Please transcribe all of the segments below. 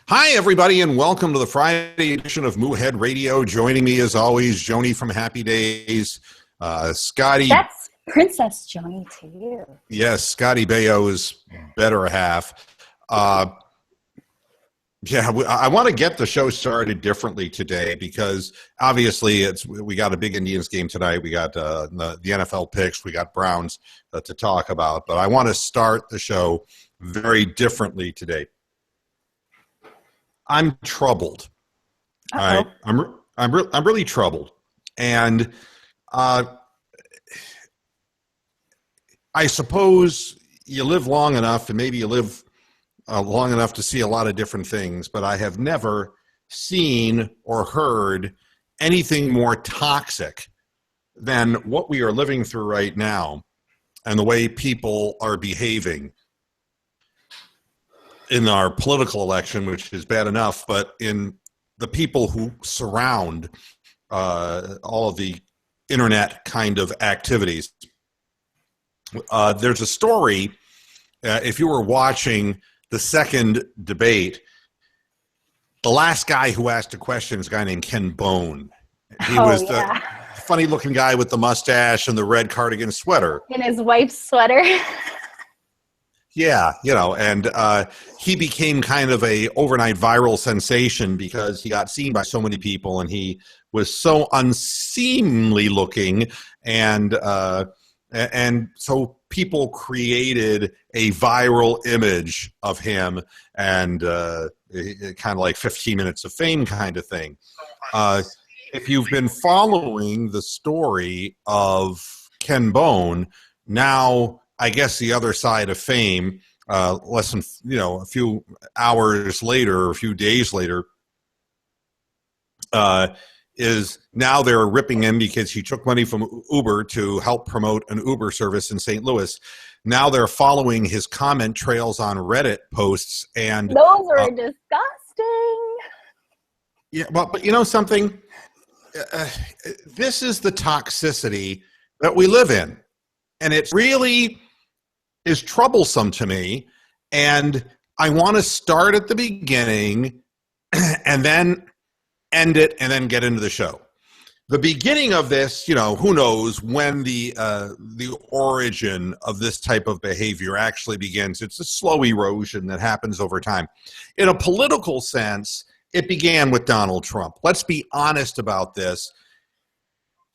Hi, everybody, and welcome to the Friday edition of Moohead Radio. Joining me, as always, Joni from Happy Days, Scotty. That's Princess Joni to you. Yes, Scotty Baio's better half. I want to get the show started differently today because obviously we got a big Indians game tonight. We got the NFL picks. We got Browns to talk about, but I want to start the show very differently today. I'm troubled. Uh-oh. I'm really troubled, and I suppose you live long enough, and maybe you live long enough to see a lot of different things. But I have never seen or heard anything more toxic than what we are living through right now, and the way people are behaving in our political election, which is bad enough, but in the people who surround all of the internet kind of activities. There's a story, if you were watching the second debate, the last guy who asked a question is a guy named Ken Bone. He was the funny-looking guy with the mustache and the red cardigan sweater. In his wife's sweater. Yeah, and he became kind of a overnight viral sensation because he got seen by so many people, and he was so unseemly looking, and so people created a viral image of him, and kind of like 15 minutes of fame kind of thing. If you've been following the story of Ken Bone, now I guess the other side of fame, less than a few hours later, or a few days later, is now they're ripping him because he took money from Uber to help promote an Uber service in St. Louis. Now they're following his comment trails on Reddit posts, and those are disgusting. Yeah, but you know something? This is the toxicity that we live in, and it really is troublesome to me, and I want to start at the beginning and then end it and then get into the show. The beginning of this, who knows when the origin of this type of behavior actually begins. It's a slow erosion that happens over time. In a political sense, it began with Donald Trump. Let's be honest about this.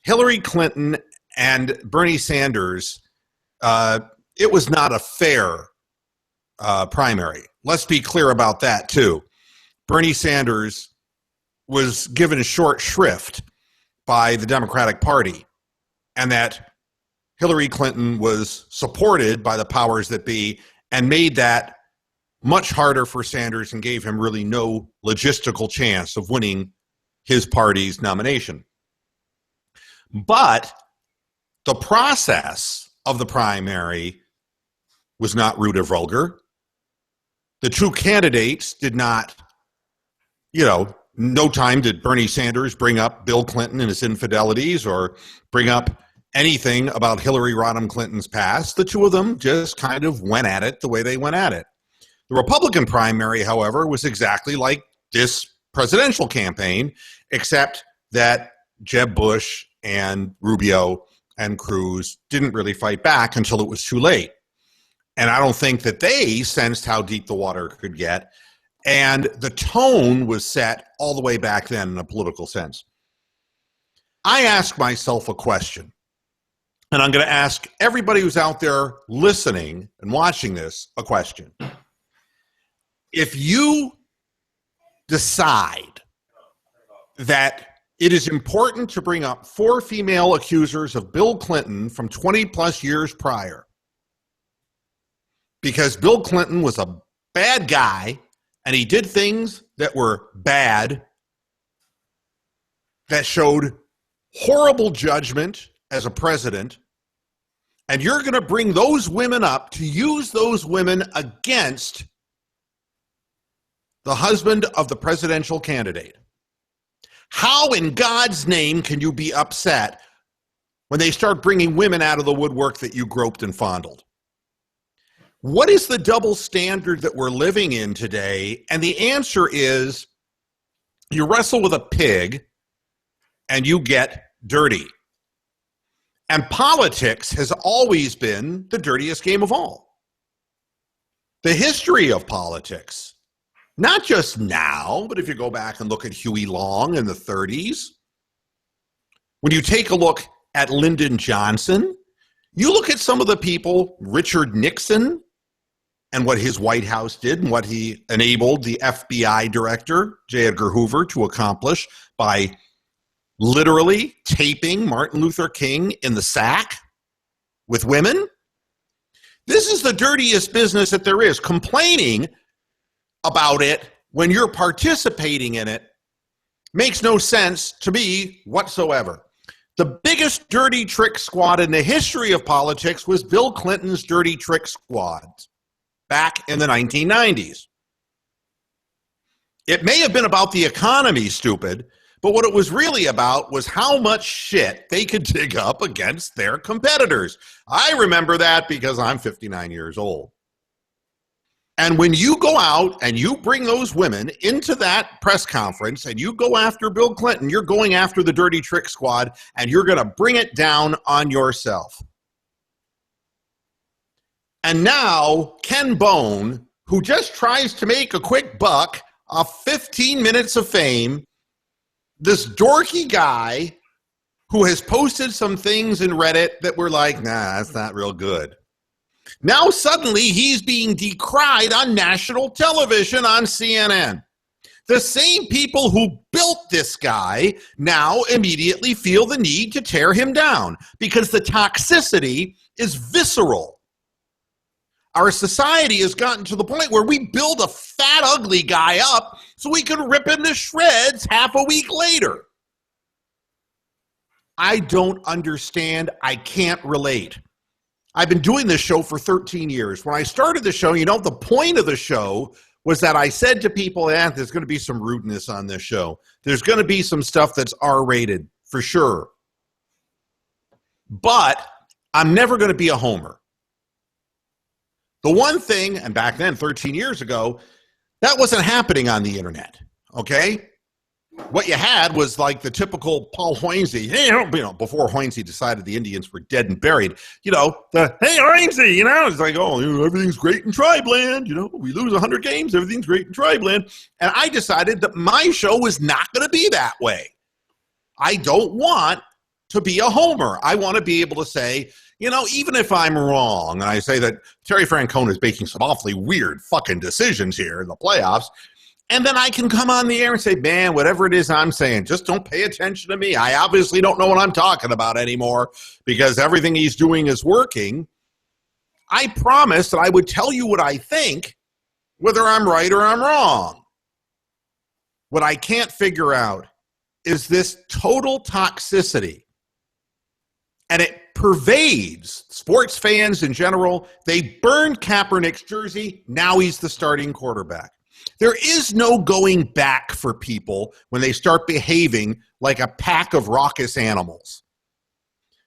Hillary Clinton and Bernie Sanders, it was not a fair primary. Let's be clear about that, too. Bernie Sanders was given short shrift by the Democratic Party, and that Hillary Clinton was supported by the powers that be and made that much harder for Sanders and gave him really no logistical chance of winning his party's nomination. But the process of the primary was not rude or vulgar. The two candidates did not, no time did Bernie Sanders bring up Bill Clinton and his infidelities or bring up anything about Hillary Rodham Clinton's past. The two of them just kind of went at it the way they went at it. The Republican primary, however, was exactly like this presidential campaign, except that Jeb Bush and Rubio and Cruz didn't really fight back until it was too late. And I don't think that they sensed how deep the water could get. And the tone was set all the way back then in a political sense. I ask myself a question, and I'm going to ask everybody who's out there listening and watching this a question. If you decide that it is important to bring up 4 female accusers of Bill Clinton from 20 plus years prior, because Bill Clinton was a bad guy and he did things that were bad, that showed horrible judgment as a president, and you're going to bring those women up to use those women against the husband of the presidential candidate. How in God's name can you be upset when they start bringing women out of the woodwork that you groped and fondled? What is the double standard that we're living in today? And the answer is you wrestle with a pig and you get dirty. And politics has always been the dirtiest game of all. The history of politics, not just now, but if you go back and look at Huey Long in the 30s, when you take a look at Lyndon Johnson, you look at some of the people, Richard Nixon, and what his White House did and what he enabled the FBI director, J. Edgar Hoover, to accomplish by literally taping Martin Luther King in the sack with women. This is the dirtiest business that there is. Complaining about it when you're participating in it makes no sense to me whatsoever. The biggest dirty trick squad in the history of politics was Bill Clinton's dirty trick squad back in the 1990s. It may have been about the economy, stupid, but what it was really about was how much shit they could dig up against their competitors. I remember that because I'm 59 years old. And when you go out and you bring those women into that press conference and you go after Bill Clinton, you're going after the dirty trick squad and you're going to bring it down on yourself. And now Ken Bone, who just tries to make a quick buck off 15 minutes of fame, this dorky guy who has posted some things in Reddit that were like, nah, that's not real good. Now suddenly he's being decried on national television on CNN. The same people who built this guy now immediately feel the need to tear him down because the toxicity is visceral. Our society has gotten to the point where we build a fat, ugly guy up so we can rip him to shreds half a week later. I don't understand. I can't relate. I've been doing this show for 13 years. When I started the show, the point of the show was that I said to people, there's going to be some rudeness on this show. There's going to be some stuff that's R-rated, for sure. But I'm never going to be a homer. The one thing, and back then, 13 years ago, that wasn't happening on the internet, okay? What you had was like the typical Paul Hoynesy, before Hoynesy decided the Indians were dead and buried, hey, Hoynesy, it's like, everything's great in Tribeland, we lose 100 games, everything's great in Tribeland. And I decided that my show was not going to be that way. I don't want to be a homer. I want to be able to say, even if I'm wrong, and I say that Terry Francona is making some awfully weird fucking decisions here in the playoffs, and then I can come on the air and say, man, whatever it is I'm saying, just don't pay attention to me. I obviously don't know what I'm talking about anymore because everything he's doing is working. I promised that I would tell you what I think, whether I'm right or I'm wrong. What I can't figure out is this total toxicity. And it pervades sports fans in general. They burned Kaepernick's jersey. Now he's the starting quarterback. There is no going back for people when they start behaving like a pack of raucous animals.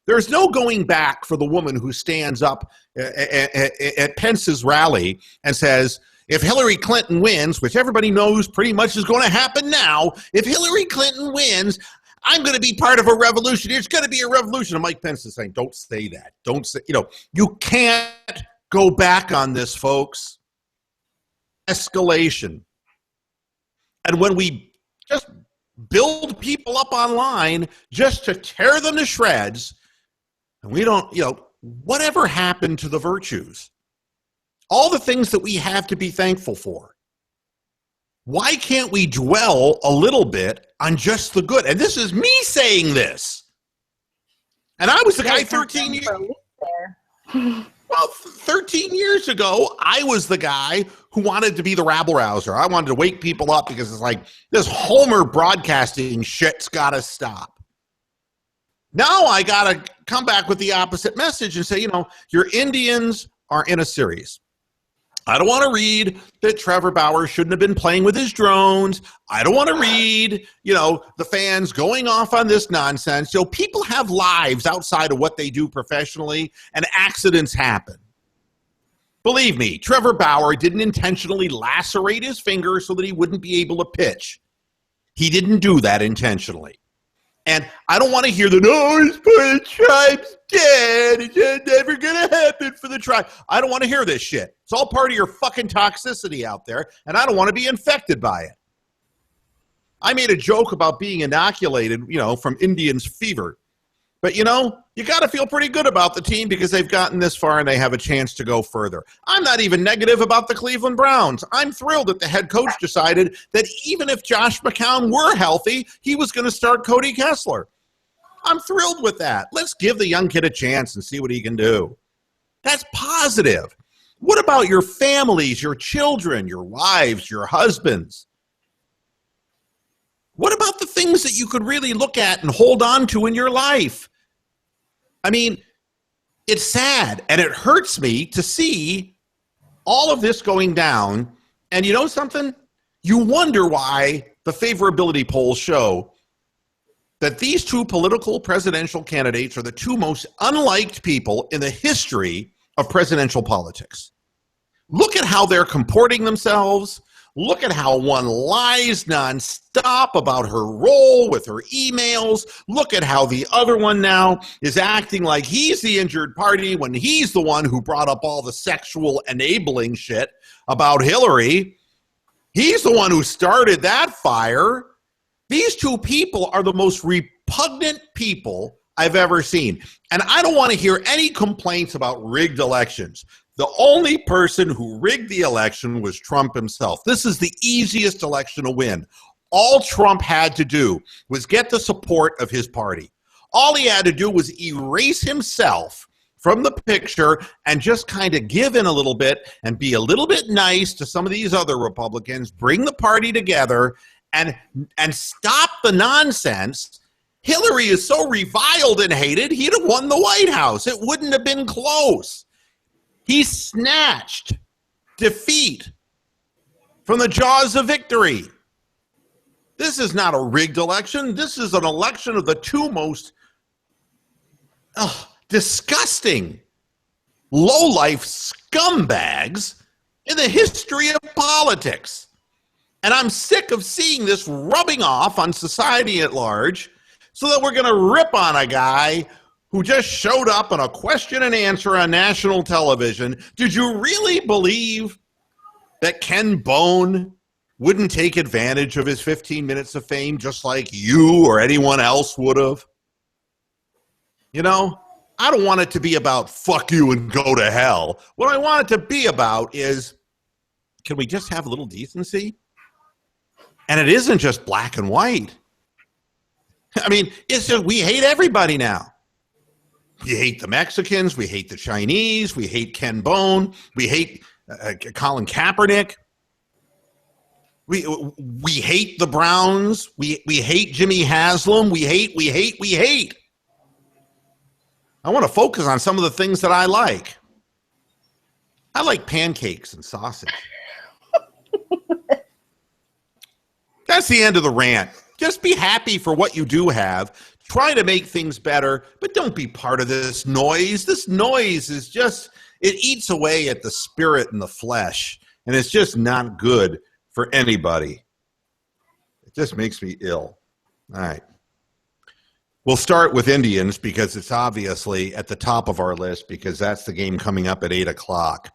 There's no going back for the woman who stands up at Pence's rally and says, if Hillary Clinton wins, which everybody knows pretty much is going to happen now, if Hillary Clinton wins, I'm going to be part of a revolution. It's going to be a revolution. And Mike Pence is saying, don't say that. Don't say, you can't go back on this, folks. Escalation. And when we just build people up online just to tear them to shreds, and we don't, whatever happened to the virtues? All the things that we have to be thankful for. Why can't we dwell a little bit on just the good? And this is me saying this. And I was the guy 13 years ago. Well, 13 years ago, I was the guy who wanted to be the rabble-rouser. I wanted to wake people up because it's like, this Homer broadcasting shit's got to stop. Now I got to come back with the opposite message and say, your Indians are in a series. I don't want to read that Trevor Bauer shouldn't have been playing with his drones. I don't want to read, the fans going off on this nonsense. People have lives outside of what they do professionally, and accidents happen. Believe me, Trevor Bauer didn't intentionally lacerate his finger so that he wouldn't be able to pitch. He didn't do that intentionally. And I don't want to hear the, no, he's putting the tribe's dead. It's never going to happen for the tribe. I don't want to hear this shit. It's all part of your fucking toxicity out there, and I don't want to be infected by it. I made a joke about being inoculated, from Indians' fever. But, you got to feel pretty good about the team because they've gotten this far and they have a chance to go further. I'm not even negative about the Cleveland Browns. I'm thrilled that the head coach decided that even if Josh McCown were healthy, he was going to start Cody Kessler. I'm thrilled with that. Let's give the young kid a chance and see what he can do. That's positive. What about your families, your children, your wives, your husbands? What about the things that you could really look at and hold on to in your life? I mean, it's sad and it hurts me to see all of this going down. And you know something? You wonder why the favorability polls show that these two political presidential candidates are the two most unliked people in the history of presidential politics. Look at how they're comporting themselves. Look at how one lies nonstop about her role with her emails. Look at how the other one now is acting like he's the injured party when he's the one who brought up all the sexual enabling shit about Hillary. He's the one who started that fire. These two people are the most repugnant people I've ever seen. And I don't want to hear any complaints about rigged elections. The only person who rigged the election was Trump himself. This is the easiest election to win. All Trump had to do was get the support of his party. All he had to do was erase himself from the picture and just kind of give in a little bit and be a little bit nice to some of these other Republicans, bring the party together and stop the nonsense. Hillary is so reviled and hated, he'd have won the White House. It wouldn't have been close. He snatched defeat from the jaws of victory. This is not a rigged election. This is an election of the two most disgusting, low-life scumbags in the history of politics. And I'm sick of seeing this rubbing off on society at large so that we're going to rip on a guy who just showed up on a question and answer on national television. Did you really believe that Ken Bone wouldn't take advantage of his 15 minutes of fame just like you or anyone else would have? I don't want it to be about fuck you and go to hell. What I want it to be about is, can we just have a little decency? And it isn't just black and white. I mean, it's just we hate everybody now. We hate the Mexicans. We hate the Chinese. We hate Ken Bone. We hate Colin Kaepernick. We hate the Browns. We hate Jimmy Haslam. We hate. I want to focus on some of the things that I like. I like pancakes and sausage. That's the end of the rant. Just be happy for what you do have. Try to make things better, but don't be part of this noise. This noise is just, it eats away at the spirit and the flesh, and it's just not good for anybody. It just makes me ill. All right. We'll start with Indians because it's obviously at the top of our list because that's the game coming up at 8 o'clock.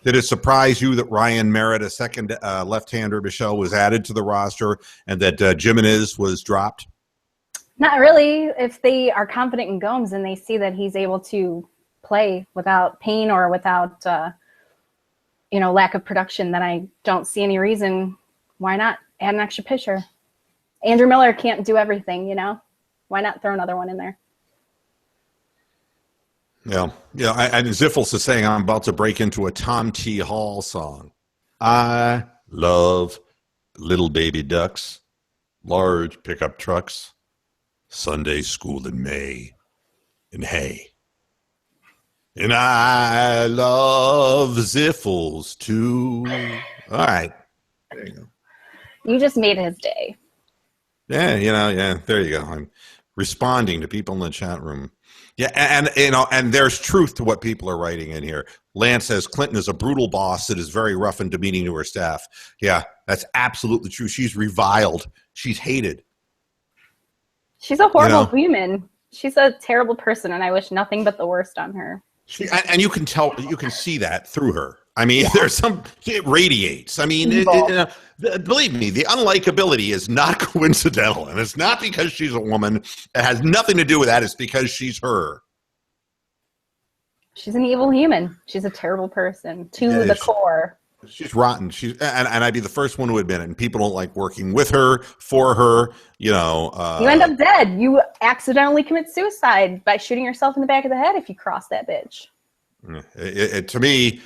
Did it surprise you that Ryan Merritt, a second left-hander, Michelle, was added to the roster and that Jimenez was dropped? Not really. If they are confident in Gomes and they see that he's able to play without pain or without, lack of production, then I don't see any reason why not add an extra pitcher. Andrew Miller can't do everything, Why not throw another one in there? Yeah. And Ziffels is saying I'm about to break into a Tom T. Hall song. I love little baby ducks, large pickup trucks, Sunday school in May, and hay. And I love Ziffels too. All right. There you go. You just made his day. Yeah, there you go. I'm responding to people in the chat room. Yeah, and and there's truth to what people are writing in here. Lance says Clinton is a brutal boss that is very rough and demeaning to her staff. Yeah, that's absolutely true. She's reviled. She's hated. She's a horrible human. She's a terrible person, and I wish nothing but the worst on her. And you can tell, you can see that through her. I mean, it radiates. I mean, believe me, the unlikability is not coincidental. And it's not because she's a woman. It has nothing to do with that. It's because she's her. She's an evil human. She's a terrible person to the core. She's rotten. And I'd be the first one to admit it. And people don't like working with her, for her, you end up dead. You accidentally commit suicide by shooting yourself in the back of the head if you cross that bitch. To me,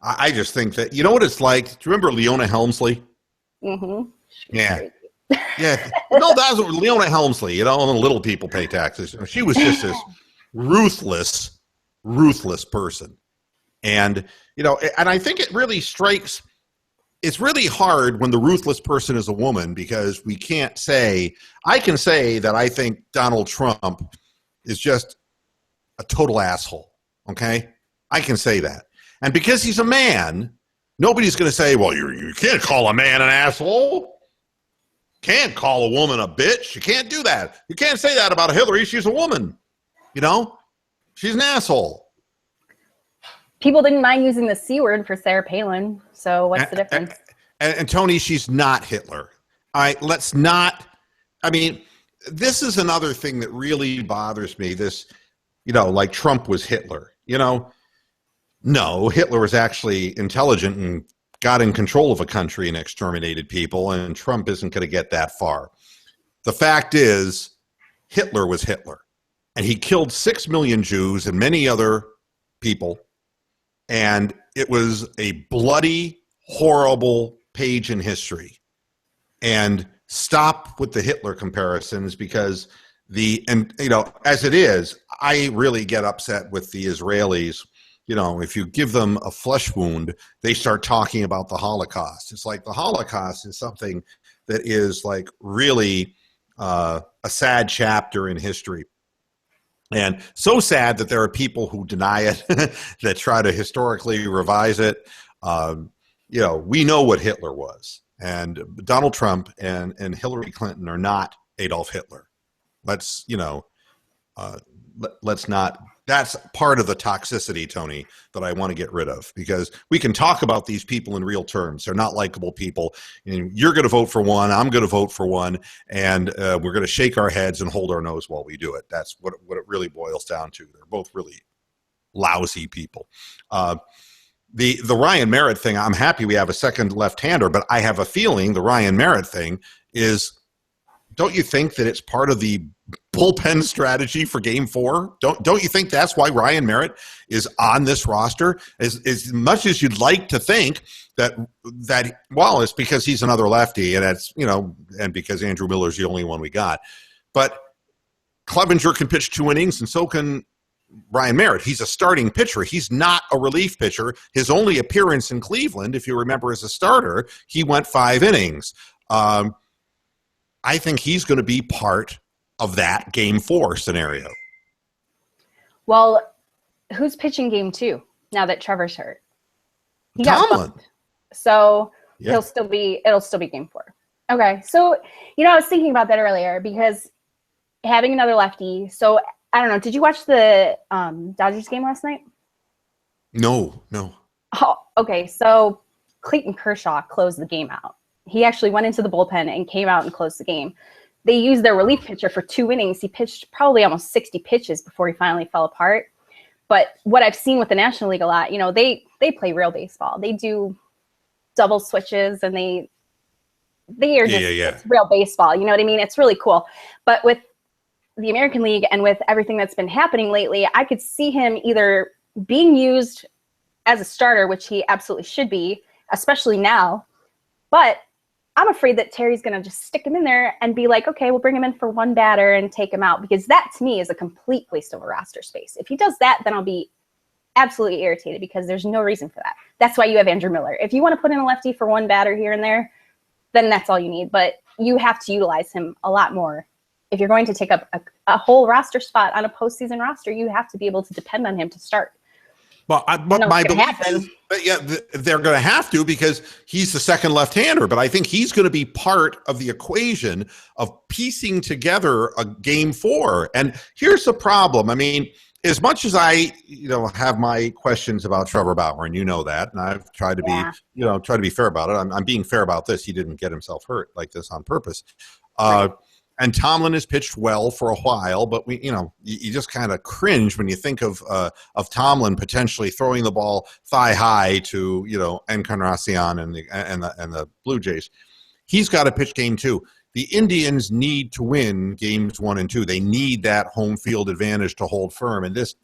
I just think that, you know what it's like? Do you remember Leona Helmsley? Mm-hmm. Yeah. Yeah. No, that was Leona Helmsley, and the little people pay taxes. She was just this ruthless person. And, and I think it really strikes, it's really hard when the ruthless person is a woman, because I can say that I think Donald Trump is just a total asshole. Okay? I can say that. And because he's a man, nobody's going to say, well, you can't call a man an asshole. Can't call a woman a bitch. You can't do that. You can't say that about Hillary. She's a woman. She's an asshole. People didn't mind using the C word for Sarah Palin. So what's the difference? And Tony, she's not Hitler. All right, let's not. I mean, this is another thing that really bothers me. This, like Trump was Hitler. No, Hitler was actually intelligent and got in control of a country and exterminated people, and Trump isn't going to get that far. The fact is, Hitler was Hitler, and he killed 6 million Jews and many other people, and it was a bloody, horrible page in history. And stop with the Hitler comparisons, because as it is, I really get upset with the Israelis. If you give them a flesh wound, they start talking about the Holocaust. It's like the Holocaust is something that is like really a sad chapter in history. And so sad that there are people who deny it, that try to historically revise it. We know what Hitler was. And Donald Trump and Hillary Clinton are not Adolf Hitler. Let's not. That's part of the toxicity, Tony, that I want to get rid of, because we can talk about these people in real terms. They're not likable people. And you're going to vote for one. I'm going to vote for one. And we're going to shake our heads and hold our nose while we do it. That's what it really boils down to. They're both really lousy people. The Ryan Merritt thing, I'm happy we have a second left-hander, but I have a feeling the Ryan Merritt thing is, don't you think that it's part of the bullpen strategy for Game 4? Don't you think that's why Ryan Merritt is on this roster? As much as you'd like to think that it's because he's another lefty, and that's and because Andrew Miller's the only one we got. But Clevenger can pitch 2 innings, and so can Ryan Merritt. He's a starting pitcher. He's not a relief pitcher. His only appearance in Cleveland, if you remember, as a starter, he went 5 innings. I think he's going to be part of that Game 4 scenario. Well, who's pitching Game 2 now that Trevor's hurt? He Tomlin. Got so it'll still be Game 4. Okay, so I was thinking about that earlier, because having another lefty. So I don't know. Did you watch the Dodgers game last night? No. Oh, okay. So Clayton Kershaw closed the game out. He actually went into the bullpen and came out and closed the game. They used their relief pitcher for 2 innings. He pitched probably almost 60 pitches before he finally fell apart. But what I've seen with the National League a lot, they play real baseball. They do double switches, and they are just It's real baseball. You know what I mean? It's really cool. But with the American League and with everything that's been happening lately, I could see him either being used as a starter, which he absolutely should be, especially now. But I'm afraid that Terry's going to just stick him in there and be like, okay, we'll bring him in for one batter and take him out, because that to me is a complete waste of a roster space. If he does that, then I'll be absolutely irritated, because there's no reason for that. That's why you have Andrew Miller. If you want to put in a lefty for one batter here and there, then that's all you need. But you have to utilize him a lot more if you're going to take up a whole roster spot on a postseason roster, you have to be able to depend on him to start. Well, my belief is, they're going to have to, because he's the second left-hander. But I think he's going to be part of the equation of piecing together a game 4. And here's the problem. I mean, as much as I, have my questions about Trevor Bauer, and that, and I've tried to be, fair about it. I'm being fair about this. He didn't get himself hurt like this on purpose. Right. And Tomlin has pitched well for a while, but you just kind of cringe when you think of Tomlin potentially throwing the ball thigh high to Encarnacion and the Blue Jays. He's got to pitch game 2. The Indians need to win games 1 and 2. They need that home field advantage to hold firm, and this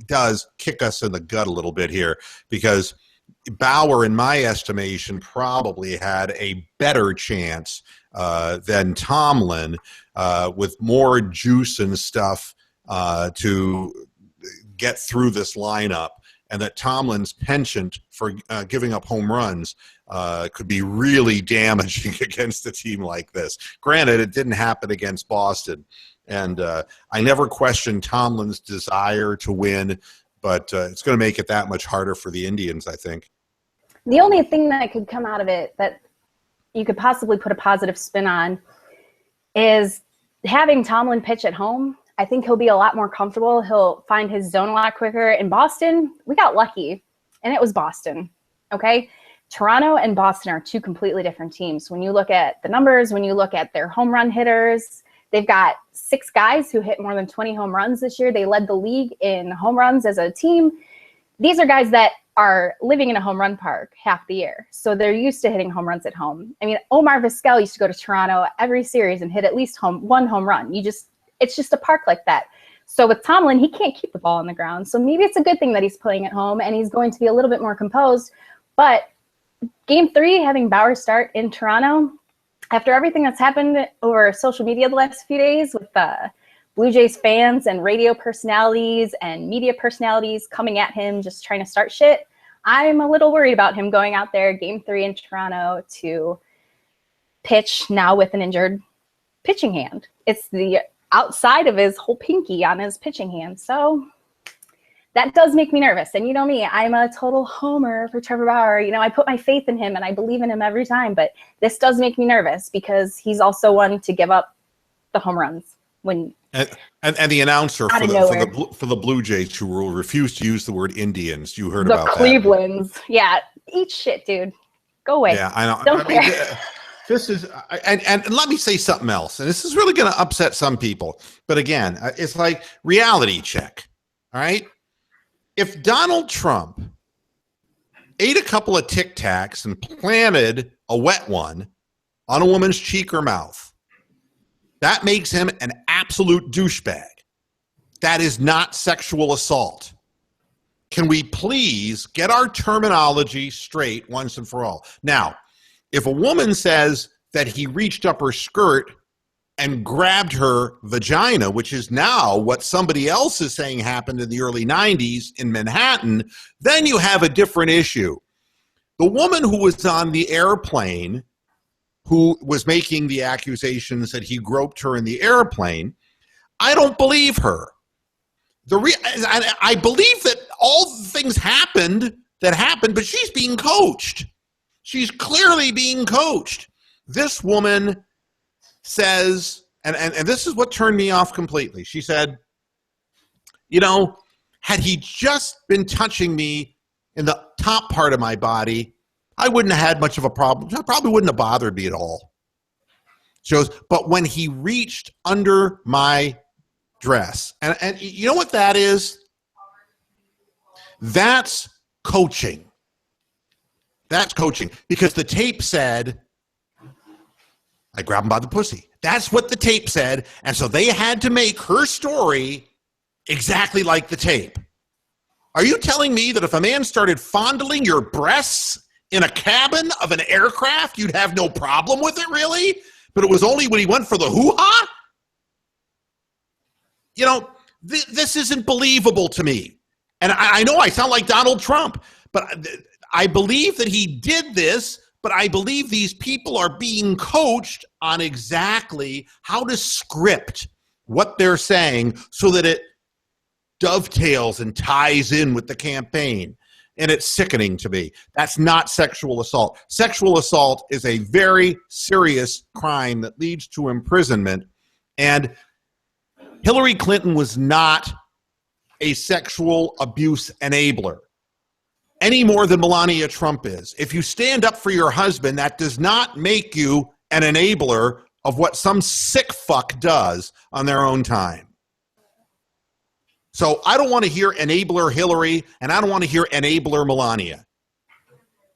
does kick us in the gut a little bit here, because Bauer, in my estimation, probably had a better chance than Tomlin, with more juice and stuff to get through this lineup, and that Tomlin's penchant for giving up home runs could be really damaging against a team like this. Granted, it didn't happen against Boston, and I never questioned Tomlin's desire to win, but it's going to make it that much harder for the Indians, I think. The only thing that could come out of it that you could possibly put a positive spin on is having Tomlin pitch at home. I think he'll be a lot more comfortable. He'll find his zone a lot quicker. In Boston, we got lucky, and it was Boston, okay? Toronto and Boston are 2 completely different teams. When you look at the numbers, when you look at their home run hitters, they've got 6 guys who hit more than 20 home runs this year. They led the league in home runs as a team. These are guys that are living in a home run park half the year. So they're used to hitting home runs at home. I mean, Omar Vizquel used to go to Toronto every series and hit at least one home run. It's just a park like that. So with Tomlin, he can't keep the ball on the ground. So maybe it's a good thing that he's playing at home and he's going to be a little bit more composed. But game 3, having Bauer start in Toronto, after everything that's happened over social media the last few days with Blue Jays fans and radio personalities and media personalities coming at him, just trying to start shit, I'm a little worried about him going out there game 3 in Toronto to pitch now with an injured pitching hand. It's the outside of his whole pinky on his pitching hand. So that does make me nervous. And you know me, I'm a total homer for Trevor Bauer. I put my faith in him and I believe in him every time, but this does make me nervous because he's also one to give up the home runs when and the announcer for the Blue Jays who will refuse to use the word Indians. You heard about the Clevelands. Yeah, eat shit, dude. Go away. Yeah, I know. Don't care. This is and let me say something else, and this is really going to upset some people. But again, it's like reality check. All right, if Donald Trump ate a couple of Tic Tacs and planted a wet one on a woman's cheek or mouth, that makes him an absolute douchebag. That is not sexual assault. Can we please get our terminology straight once and for all? Now, if a woman says that he reached up her skirt and grabbed her vagina, which is now what somebody else is saying happened in the early 90s in Manhattan, then you have a different issue. The woman who was on the airplane, who was making the accusations that he groped her in the airplane, I don't believe her. I believe that all the things happened, but she's being coached. She's clearly being coached. This woman says, and this is what turned me off completely. She said, had he just been touching me in the top part of my body, I wouldn't have had much of a problem. It probably wouldn't have bothered me at all. She goes, but when he reached under my dress, and you know what that is? That's coaching. That's coaching. Because the tape said, I grabbed him by the pussy. That's what the tape said. And so they had to make her story exactly like the tape. Are you telling me that if a man started fondling your breasts in a cabin of an aircraft, you'd have no problem with it, really? But it was only when he went for the hoo-ha? This isn't believable to me. And I know I sound like Donald Trump, but I believe that he did this but I believe these people are being coached on exactly how to script what they're saying so that it dovetails and ties in with the campaign. And it's sickening to me. That's not sexual assault. Sexual assault is a very serious crime that leads to imprisonment. And Hillary Clinton was not a sexual abuse enabler any more than Melania Trump is. If you stand up for your husband, that does not make you an enabler of what some sick fuck does on their own time. So I don't want to hear enabler Hillary, and I don't want to hear enabler Melania.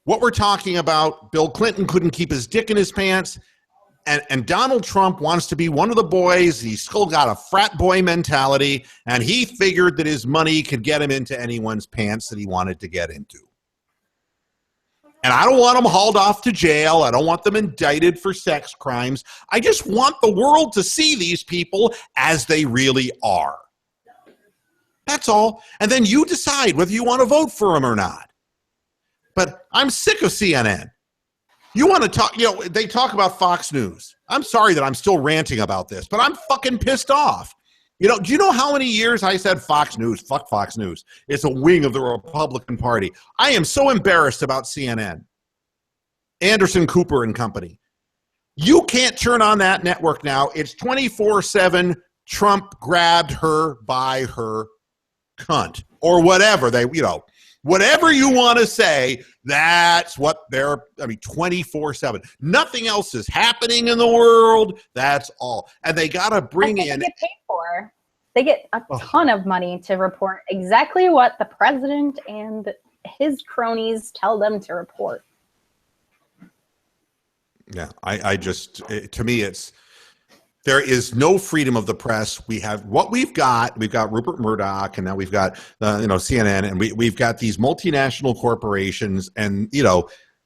What we're talking about, Bill Clinton couldn't keep his dick in his pants, and Donald Trump wants to be one of the boys. He's still got a frat boy mentality, and he figured that his money could get him into anyone's pants that he wanted to get into. And I don't want them hauled off to jail. I don't want them indicted for sex crimes. I just want the world to see these people as they really are. That's all. And then you decide whether you want to vote for them or not. But I'm sick of CNN. You want to talk, they talk about Fox News. I'm sorry that I'm still ranting about this, but I'm fucking pissed off. Do you know how many years I said Fox News? Fuck Fox News. It's a wing of the Republican Party. I am so embarrassed about CNN. Anderson Cooper and company. You can't turn on that network now. It's 24/7. Trump grabbed her by her cunt or whatever whatever you want to say, that's what they're 24/7. Nothing else is happening in the world. That's all. And they got to bring in. They get paid for. They get a ton of money to report exactly what the president and his cronies tell them to report. Yeah, to me, there is no freedom of the press. We have what we've got. We've got Rupert Murdoch, and now we've got CNN, and we've got these multinational corporations, and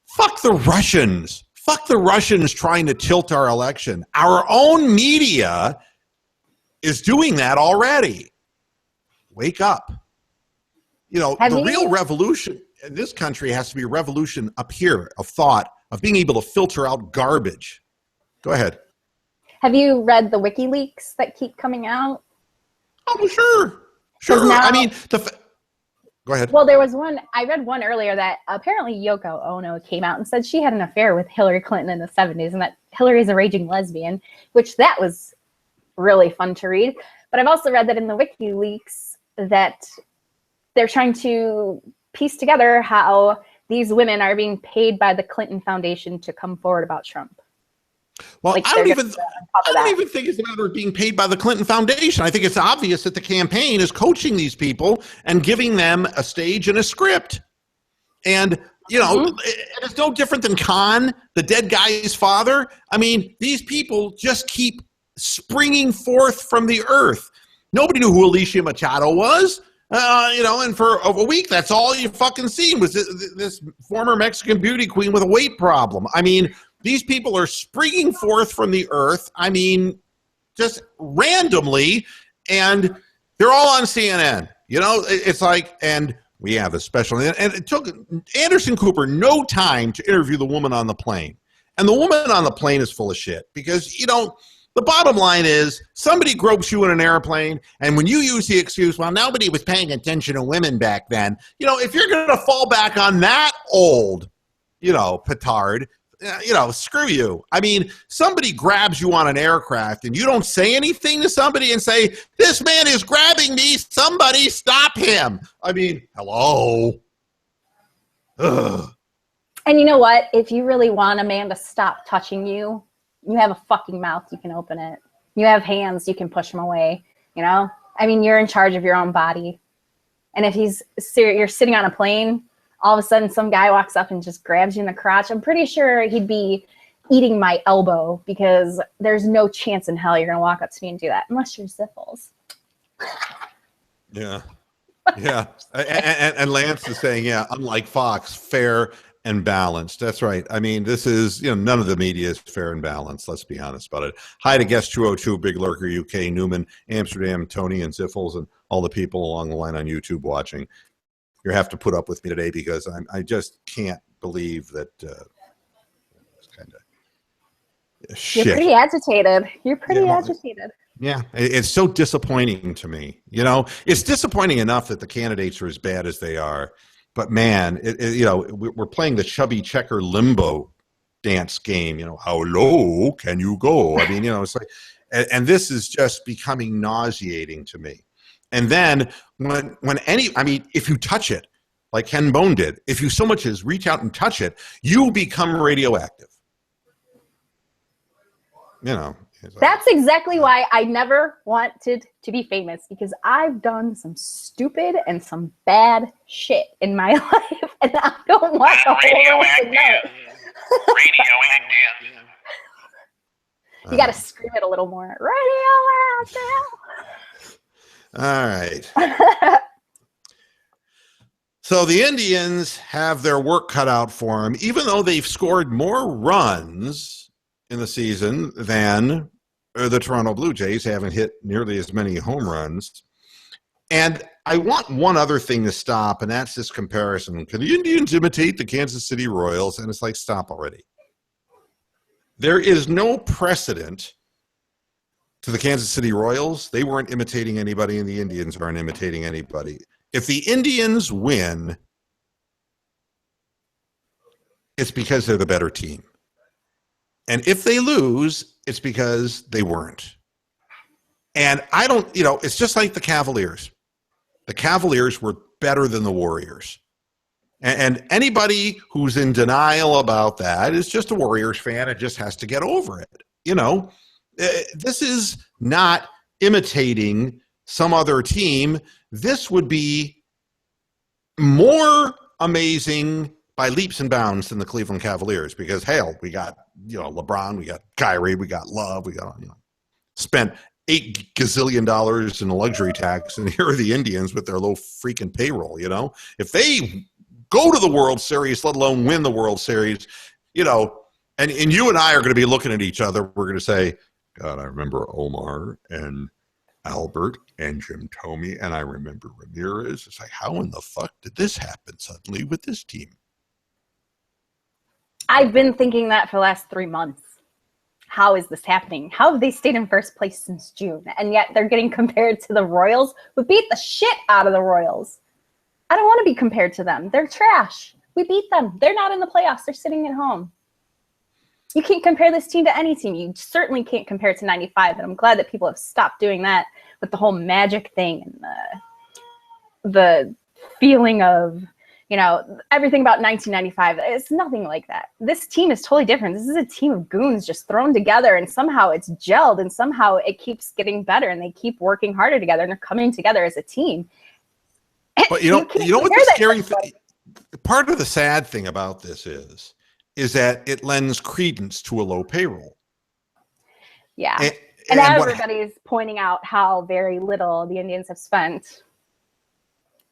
fuck the Russians. Fuck the Russians trying to tilt our election. Our own media is doing that already. Wake up. The real revolution in this country has to be a revolution up here of thought, of being able to filter out garbage. Go ahead. Have you read the WikiLeaks that keep coming out? Oh, sure. Now, go ahead. Well, there was one, I read one earlier that apparently Yoko Ono came out and said she had an affair with Hillary Clinton in the 70s and that Hillary's a raging lesbian, which that was really fun to read. But I've also read that in the WikiLeaks that they're trying to piece together how these women are being paid by the Clinton Foundation to come forward about Trump. Well, I don't even think it's a matter of being paid by the Clinton Foundation. I think it's obvious that the campaign is coaching these people and giving them a stage and a script. And, it's no different than Khan, the dead guy's father. These people just keep springing forth from the earth. Nobody knew who Alicia Machado was. And for a week, that's all you fucking seen was this former Mexican beauty queen with a weight problem. These people are springing forth from the earth, just randomly, and they're all on CNN. It's like, and we have a special, and it took Anderson Cooper no time to interview the woman on the plane. And the woman on the plane is full of shit because, the bottom line is somebody gropes you in an airplane, and when you use the excuse, well, nobody was paying attention to women back then, if you're going to fall back on that old, petard, screw you. Somebody grabs you on an aircraft and you don't say anything to somebody and say, this man is grabbing me. Somebody stop him. Hello. Ugh. And you know what? If you really want a man to stop touching you, you have a fucking mouth. You can open it. You have hands. You can push him away. You're in charge of your own body. And if you're sitting on a plane, all of a sudden some guy walks up and just grabs you in the crotch, I'm pretty sure he'd be eating my elbow because there's no chance in hell you're going to walk up to me and do that unless you're Ziffles. Yeah. And Lance is saying, unlike Fox, fair and balanced. That's right. This is, none of the media is fair and balanced. Let's be honest about it. Hi to Guest 202, Big Lurker UK, Newman, Amsterdam, Tony, and Ziffles, and all the people along the line on YouTube watching. You have to put up with me today because I just can't believe that Shit. You're pretty agitated. You're pretty Yeah, agitated. Yeah, it's so disappointing to me. You know, it's disappointing enough that the candidates are as bad as they are. But man, you know, we're playing the chubby checker limbo dance game. You know, how low can you go? I mean, you know, it's like, and this is just becoming nauseating to me. And then if you touch it, like Ken Bone did, if you so much as reach out and touch it, you become radioactive. You know. That's exactly why I never wanted to be famous, because I've done some stupid and some bad shit in my life, and I don't want the whole world to know. Radioactive. You got to scream it a little more. Radioactive. All right. So the Indians have their work cut out for them, even though they've scored more runs in the season than the Toronto Blue Jays, haven't hit nearly as many home runs. And I want one other thing to stop, and that's this comparison. Can the Indians imitate the Kansas City Royals? And it's like, stop already. There is no precedent to the Kansas City Royals. They weren't imitating anybody, and the Indians aren't imitating anybody. If the Indians win, it's because they're the better team. And if they lose, it's because they weren't. And I don't, you know, it's just like the Cavaliers. The Cavaliers were better than the Warriors. And anybody who's in denial about that is just a Warriors fan and just has to get over it. You know, this is not imitating some other team. This would be more amazing by leaps and bounds than the Cleveland Cavaliers, because hell, we got, you know, LeBron, we got Kyrie, we got Love, we got, you know, spent $8 gazillion in the luxury tax, and here are the Indians with their low freaking payroll. You know, if they go to the World Series, let alone win the World Series, you know, and you and I are going to be looking at each other. We're going to say, God, I remember Omar and Albert and Jim Thome, and I remember Ramirez. It's like, how in the fuck did this happen suddenly with this team? I've been thinking that for the last 3 months. How is this happening? How have they stayed in first place since June? And yet they're getting compared to the Royals, who beat the shit out of the Royals. I don't want to be compared to them. They're trash. We beat them. They're not in the playoffs. They're sitting at home. You can't compare this team to any team. You certainly can't compare it to 95. And I'm glad that people have stopped doing that with the whole magic thing and the feeling of, you know, everything about 1995. It's nothing like that. This team is totally different. This is a team of goons just thrown together, and somehow it's gelled, and somehow it keeps getting better, and they keep working harder together, and they're coming together as a team. But you know what the scary thing, part of the sad thing about this is that it lends credence to a low payroll. Yeah. And everybody's pointing out how very little the Indians have spent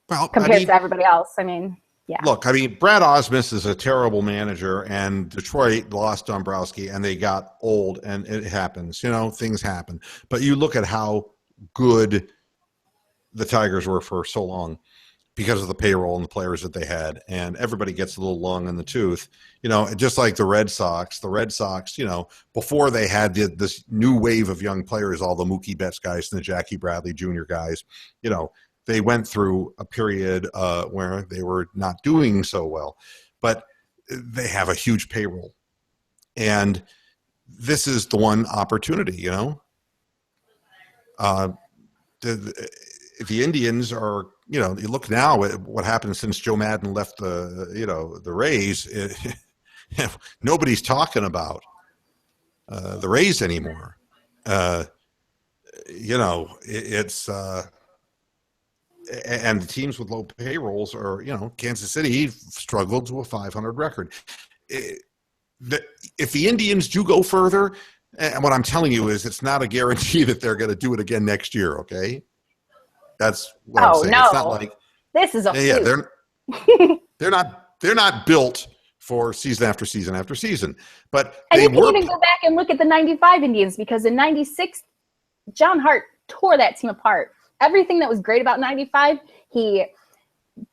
compared to everybody else. I mean, yeah. Look, I mean, Brad Osmus is a terrible manager, and Detroit lost Dombrowski, and they got old, and it happens. You know, things happen. But you look at how good the Tigers were for so long because of the payroll and the players that they had, and everybody gets a little long in the tooth. You know, just like the Red Sox, you know, before they had this new wave of young players, all the Mookie Betts guys and the Jackie Bradley Jr. guys, you know, they went through a period where they were not doing so well, but they have a huge payroll. And this is the one opportunity, you know. The Indians are, you know, you look now at what happened since Joe Madden left the Rays. Nobody's talking about the Rays anymore. You know, it's and the teams with low payrolls are, you know, Kansas City struggled to a .500 record. If the Indians do go further, and what I'm telling you is it's not a guarantee that they're going to do it again next year, okay? That's what I'm saying. No. It's not like this is a they're not built for season after season after season. But and you can even go back and look at the 95 Indians, because in 96, John Hart tore that team apart. Everything that was great about 95, he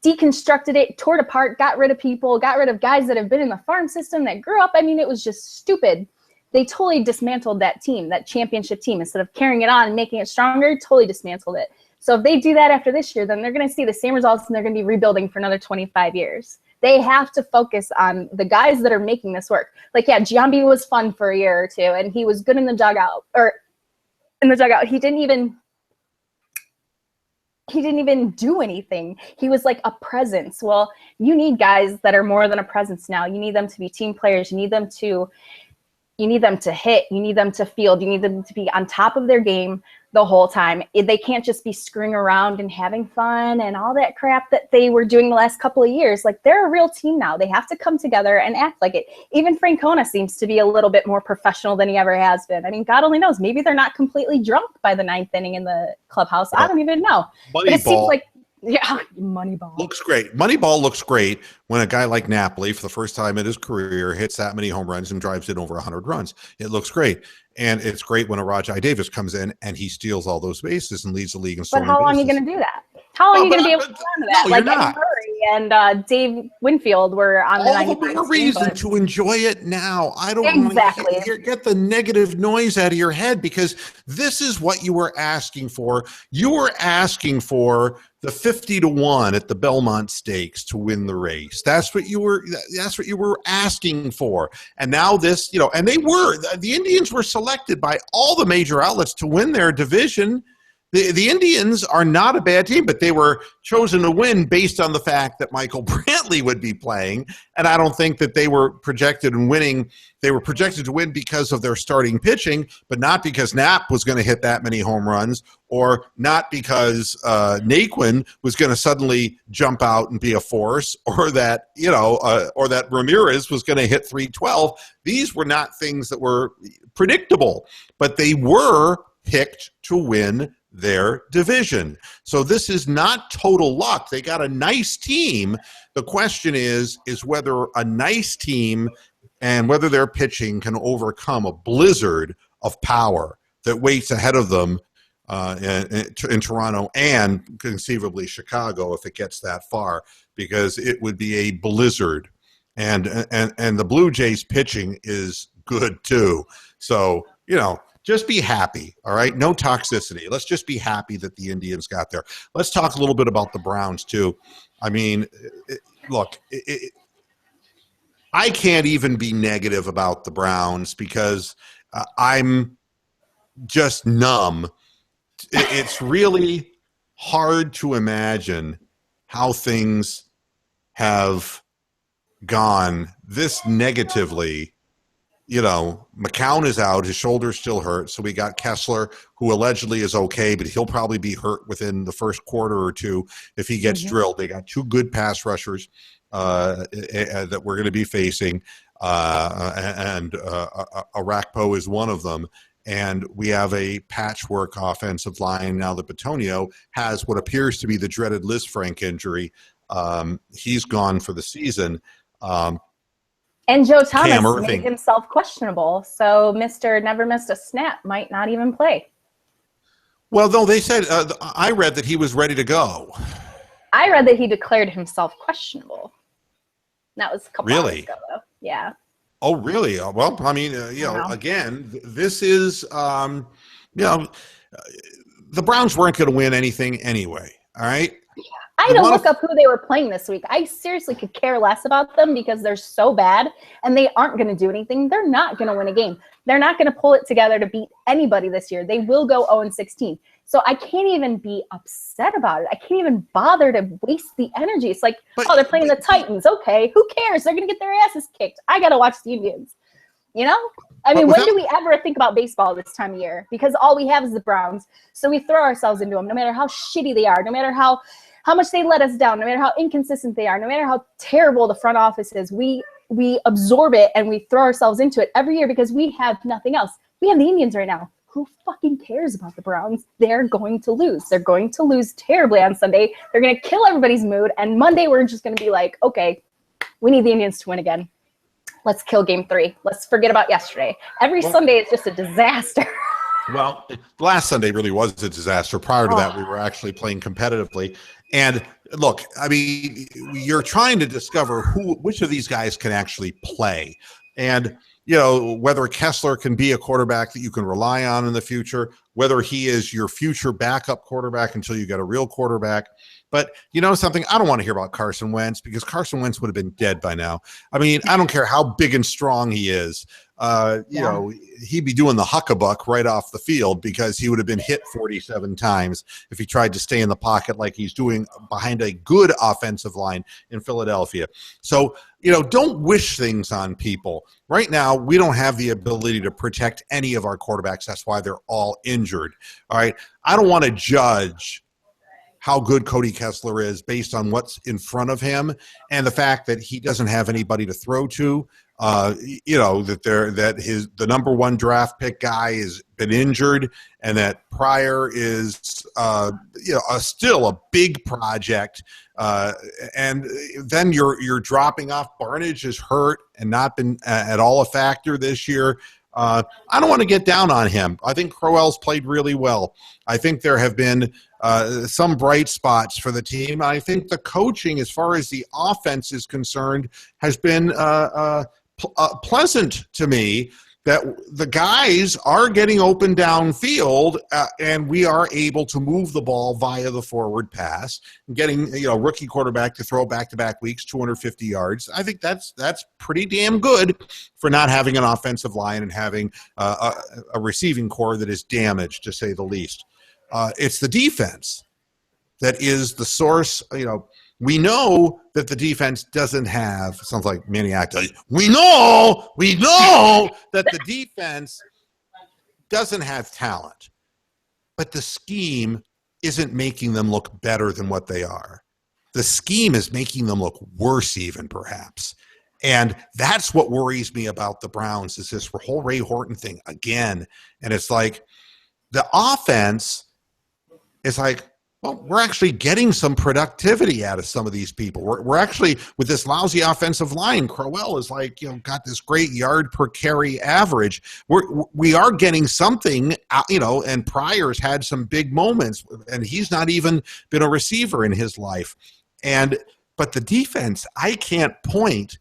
deconstructed it, tore it apart, got rid of people, got rid of guys that have been in the farm system that grew up. I mean, it was just stupid. they totally dismantled that team, that championship team. Instead of carrying it on and making it stronger, totally dismantled it. So if they do that after this year, then they're going to see the same results and they're going to be rebuilding for another 25 years. They have to focus on the guys that are making this work. Like, yeah, Giambi was fun for a year or two, and he was good in the dugout. He didn't even do anything. He was like a presence. Well, you need guys that are more than a presence now. You need them to be team players. You need them to hit. You need them to field. You need them to be on top of their game the whole time. They can't just be screwing around and having fun and all that crap that they were doing the last couple of years. Like, they're a real team now. They have to come together and act like it. Even Francona seems to be a little bit more professional than he ever has been. I mean, God only knows. Maybe they're not completely drunk by the 9th inning in the clubhouse. I don't even know. But it seems like, yeah, Moneyball. Looks great. Moneyball looks great when a guy like Napoli, for the first time in his career, hits that many home runs and drives in over 100 runs. It looks great. And it's great when a Rajai Davis comes in and he steals all those bases and leads the league in stolen bases. But how long are you going to do that? How long are you going to be able to do that? No, like you're not. Eddie Murray and Dave Winfield were on the 95 All the more reason to enjoy it now. I don't exactly want to get the negative noise out of your head, because this is what you were asking for. You were asking for the 50-1 at the Belmont Stakes to win the race. That's what you were asking for. And now this, and the Indians were selected by all the major outlets to win their division. The Indians are not a bad team, but they were chosen to win based on the fact that Michael Brantley would be playing. And I don't think that they were projected in winning. They were projected to win because of their starting pitching, but not because Knapp was going to hit that many home runs, or not because Naquin was going to suddenly jump out and be a force, or that or that Ramirez was going to hit 312. These were not things that were predictable, but they were picked to win their division. So this is not total luck. They got a nice team. The question is whether a nice team and whether their pitching can overcome a blizzard of power that waits ahead of them in Toronto and conceivably Chicago if it gets that far, because it would be a blizzard. And the Blue Jays pitching is good too. So, just be happy, all right? No toxicity. Let's just be happy that the Indians got there. Let's talk a little bit about the Browns, too. I mean, look, I can't even be negative about the Browns because I'm just numb. It's really hard to imagine how things have gone this negatively. McCown is out. His shoulder's still hurt. So we got Kessler, who allegedly is okay, but he'll probably be hurt within the first quarter or two if he gets drilled. They got two good pass rushers that we're going to be facing, and Arakpo is one of them. And we have a patchwork offensive line now that Bitonio has what appears to be the dreaded Liz Frank injury. He's gone for the season. And Joe Thomas made himself questionable, so Mr. Never Missed a Snap might not even play. Well, though they said, I read that he was ready to go. I read that he declared himself questionable. That was a couple hours ago, though. Yeah. Oh, really? Well, I mean, again, this is, the Browns weren't going to win anything anyway, all right? I had to look up who they were playing this week. I seriously could care less about them because they're so bad and they aren't going to do anything. They're not going to win a game. They're not going to pull it together to beat anybody this year. They will go 0-16. So I can't even be upset about it. I can't even bother to waste the energy. It's like, they're playing the Titans. Okay, who cares? They're going to get their asses kicked. I got to watch the Indians. I mean, when do we ever think about baseball this time of year? Because all we have is the Browns. So we throw ourselves into them, no matter how shitty they are, no matter how much they let us down, no matter how inconsistent they are, no matter how terrible the front office is, we absorb it and we throw ourselves into it every year because we have nothing else. We have the Indians right now. Who fucking cares about the Browns? They're going to lose. They're going to lose terribly on Sunday. They're going to kill everybody's mood. And Monday, we're just going to be like, okay, we need the Indians to win again. Let's kill game 3. Let's forget about yesterday. Every Sunday is just a disaster. Well, last Sunday really was a disaster. Prior to that, we were actually playing competitively. And look, I mean, you're trying to discover which of these guys can actually play. And whether Kessler can be a quarterback that you can rely on in the future, whether he is your future backup quarterback until you get a real quarterback. But you know something? I don't want to hear about Carson Wentz because Carson Wentz would have been dead by now. I mean, I don't care how big and strong he is. He'd be doing the huckabuck right off the field because he would have been hit 47 times if he tried to stay in the pocket like he's doing behind a good offensive line in Philadelphia. So, don't wish things on people. Right now, we don't have the ability to protect any of our quarterbacks. That's why they're all injured. All right. I don't want to judge how good Cody Kessler is based on what's in front of him and the fact that he doesn't have anybody to throw to. That the number one draft pick guy has been injured, and that Pryor is still a big project. And then you're dropping off. Barnage is hurt and not been at all a factor this year. I don't want to get down on him. I think Crowell's played really well. I think there have been some bright spots for the team. I think the coaching, as far as the offense is concerned, has been pleasant to me, that the guys are getting open downfield and we are able to move the ball via the forward pass, getting rookie quarterback to throw back-to-back weeks 250 yards. I think that's pretty damn good for not having an offensive line and having a receiving core that is damaged, to say the least. It's the defense that is the source. We know that the defense doesn't have, sounds like Maniac. We know that the defense doesn't have talent, but the scheme isn't making them look better than what they are. The scheme is making them look worse even, perhaps. And that's what worries me about the Browns, is this whole Ray Horton thing again. And it's like the offense is like, well, we're actually getting some productivity out of some of these people. We're actually, with this lousy offensive line, Crowell is like, got this great yard per carry average. We are getting something, and Pryor's had some big moments, and he's not even been a receiver in his life. But the defense, I can't point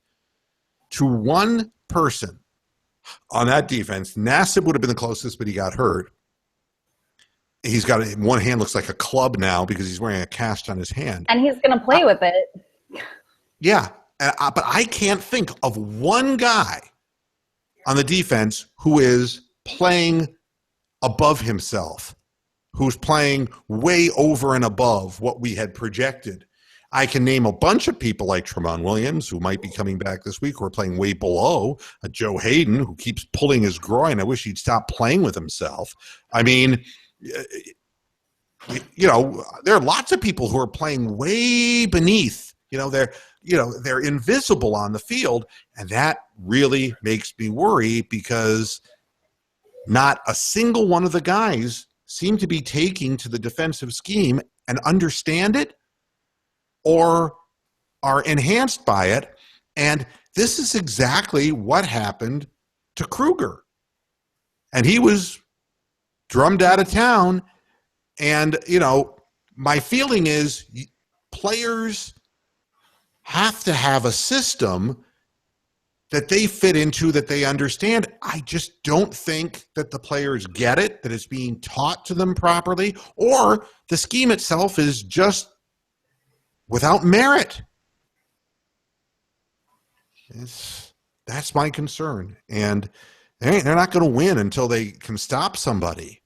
to one person on that defense. Nassib would have been the closest, but he got hurt. He's got one hand looks like a club now because he's wearing a cast on his hand. And he's going to play with it. Yeah. But I can't think of one guy on the defense who is playing above himself, who's playing way over and above what we had projected. I can name a bunch of people like Tramon Williams, who might be coming back this week, who are playing way below. Joe Hayden, who keeps pulling his groin. I wish he'd stop playing with himself. I mean, there are lots of people who are playing way beneath. They're invisible on the field, and that really makes me worry because not a single one of the guys seem to be taking to the defensive scheme and understand it or are enhanced by it. And this is exactly what happened to Kruger. And he was drummed out of town. And, my feeling is players have to have a system that they fit into, that they understand. I just don't think that the players get it, that it's being taught to them properly, or the scheme itself is just without merit. That's my concern. And they're not going to win until they can stop somebody.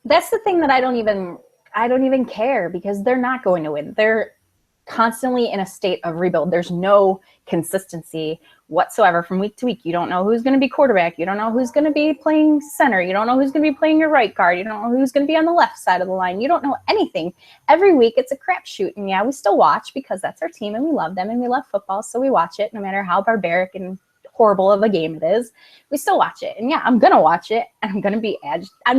That's the thing that I don't even care, because they're not going to win. They're constantly in a state of rebuild. There's no consistency whatsoever from week to week. You don't know who's going to be quarterback. You don't know who's going to be playing center. You don't know who's going to be playing your right guard. You don't know who's going to be on the left side of the line. You don't know anything. Every week it's a crapshoot. And yeah, we still watch because that's our team and we love them and we love football. So we watch it no matter how barbaric and horrible of a game it is. We still watch it. And yeah, I'm going to watch it, and I'm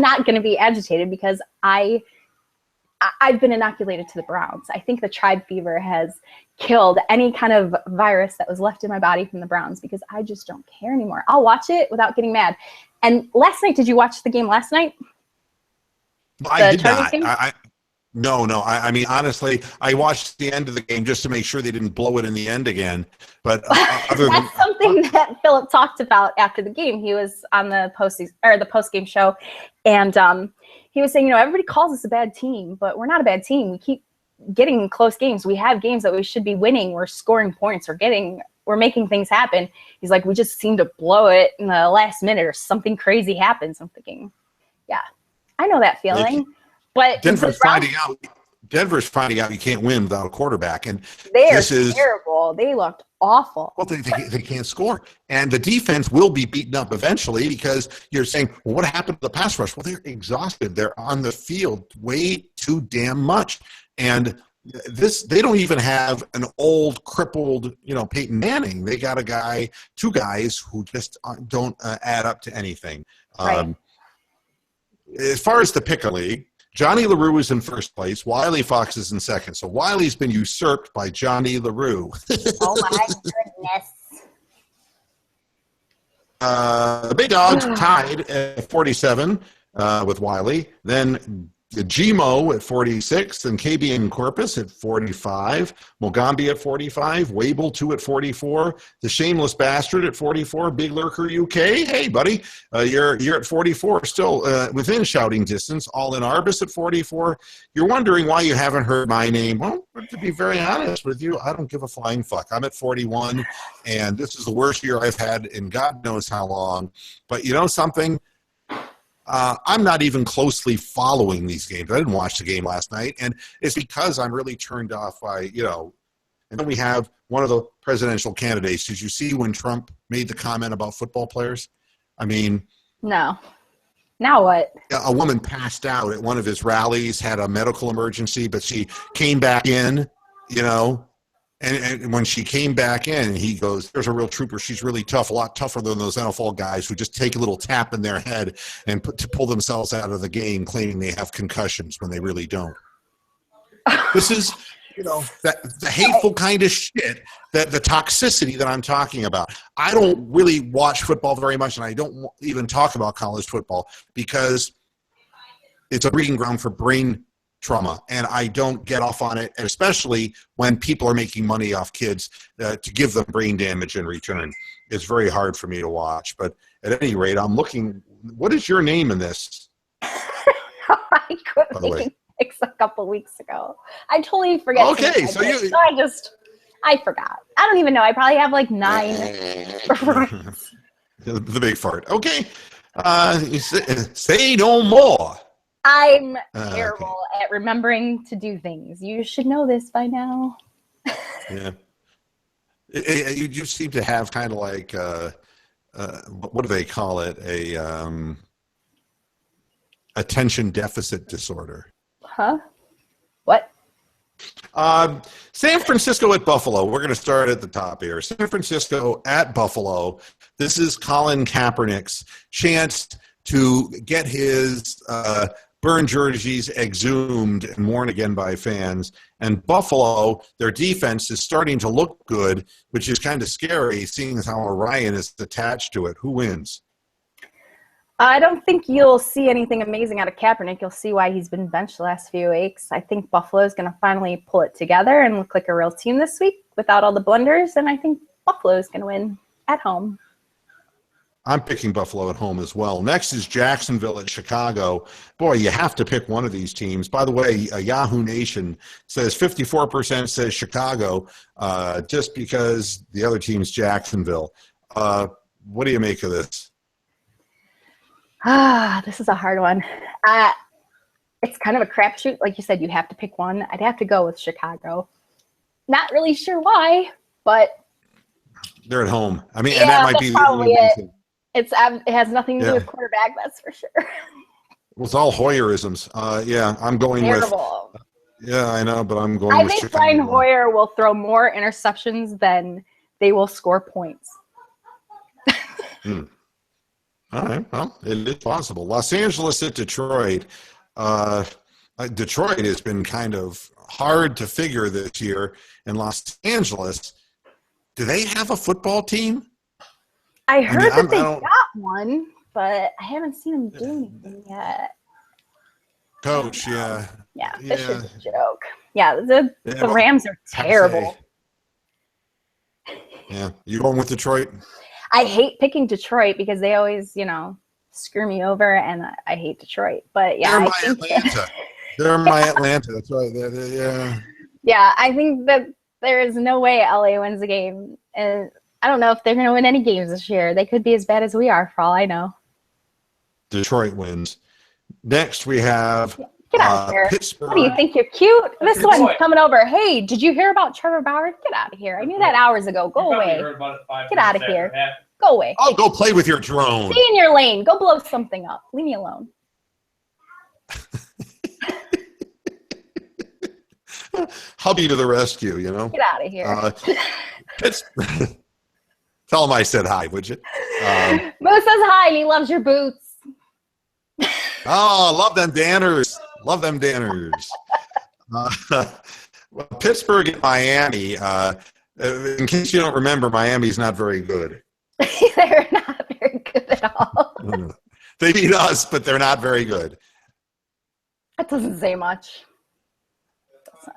not going to be agitated because I've been inoculated to the Browns. I think the tribe fever has killed any kind of virus that was left in my body from the Browns, because I just don't care anymore. I'll watch it without getting mad. And last night, did you watch the game last night? I did not. No. I mean, honestly, I watched the end of the game just to make sure they didn't blow it in the end again. But other than That's something that Philip talked about after the game. He was on the post game show, and he was saying, everybody calls us a bad team, but we're not a bad team. We keep getting close games. We have games that we should be winning. We're scoring points. We're making things happen. He's like, we just seem to blow it in the last minute or something crazy happens. I'm thinking, yeah, I know that feeling. But Denver's finding out you can't win without a quarterback, and this is terrible. They looked awful. Well, they can't score, and the defense will be beaten up eventually because you're saying, well, what happened to the pass rush? Well, they're exhausted. They're on the field way too damn much, and they don't even have an old crippled Peyton Manning. They got two guys who just don't add up to anything. Right. As far as the pick league, Johnny LaRue is in first place. Wiley Fox is in second. So Wiley's been usurped by Johnny LaRue. Oh, my goodness. The Big Dogs tied at 47 with Wiley. Then Gmo at 46, and KB and Corpus at 45, Mogambi at 45, Wable 2 at 44, the Shameless Bastard at 44, Big Lurker UK. Hey, buddy, you're at 44, still within shouting distance. All in Arbus at 44. You're wondering why you haven't heard my name. Well, to be very honest with you, I don't give a flying fuck. I'm at 41, and this is the worst year I've had in God knows how long. But you know something? I'm not even closely following these games. I didn't watch the game last night, and it's because I'm really turned off by, and then we have one of the presidential candidates. Did you see when Trump made the comment about football players? I mean... No. Now what? A woman passed out at one of his rallies, had a medical emergency, but she came back in, And when she came back in, he goes, there's a real trooper. She's really tough, a lot tougher than those NFL guys who just take a little tap in their head and to pull themselves out of the game, claiming they have concussions when they really don't. This is, the hateful kind of shit, the toxicity that I'm talking about. I don't really watch football very much, and I don't even talk about college football because it's a breeding ground for brain trauma, and I don't get off on it, especially when people are making money off kids to give them brain damage in return. It's very hard for me to watch, but at any rate, I'm looking. What is your name in this? I quit making picks a couple weeks ago. I totally forget. Okay, I forgot. I don't even know. I probably have like 9. The big fart. Okay, say no more. I'm terrible at remembering to do things. You should know this by now. Yeah. You just seem to have kind of like, what do they call it? Attention deficit disorder. Huh? What? San Francisco at Buffalo. We're going to start at the top here. San Francisco at Buffalo. This is Colin Kaepernick's chance to get his burn jerseys exhumed and worn again by fans. And Buffalo, their defense is starting to look good, which is kind of scary, seeing as how Orion is attached to it. Who wins? I don't think you'll see anything amazing out of Kaepernick. You'll see why he's been benched the last few weeks. I think Buffalo is going to finally pull it together and look like a real team this week without all the blunders. And I think Buffalo is going to win at home. I'm picking Buffalo at home as well. Next is Jacksonville at Chicago. Boy, you have to pick one of these teams. By the way, Yahoo Nation says 54% says Chicago, just because the other team's Jacksonville. What do you make of this? This is a hard one. It's kind of a crapshoot. Like you said, you have to pick one. I'd have to go with Chicago. Not really sure why, but they're at home. I mean, and that might be probably it. It has nothing to do with quarterback, that's for sure. Well, it's all Hoyerisms. I'm going Terrible. with. Yeah, I know, but I'm going with Chicago. I think Brian Hoyer will throw more interceptions than they will score points. All right, well, it is possible. Los Angeles at Detroit. Detroit has been kind of hard to figure this year. In Los Angeles, do they have a football team? I heard that they got one, but I haven't seen them do anything yet. Coach, yeah. Yeah, Fish is a joke. Yeah, the Rams are terrible. Yeah, you going with Detroit? I hate picking Detroit because they always, screw me over, and I hate Detroit. But yeah, Atlanta. They're my Atlanta. That's right. Yeah. Yeah, I think that there is no way LA wins a game, and I don't know if they're going to win any games this year. They could be as bad as we are, for all I know. Detroit wins. Next, we have Get out of here. Pittsburgh. What do you think? You're cute? This one's coming over. Hey, did you hear about Trevor Bauer? Get out of here. I knew that hours ago. Go away. Get out of here. Go away. I'll go play with your drone. Stay in your lane. Go blow something up. Leave me alone. Hubby to the rescue, Get out of here. Tell him I said hi, would you? Moose says hi, and he loves your boots. Oh, love them Danners. Pittsburgh and Miami. In case you don't remember, Miami's not very good. They're not very good at all. They beat us, but they're not very good. That doesn't say much.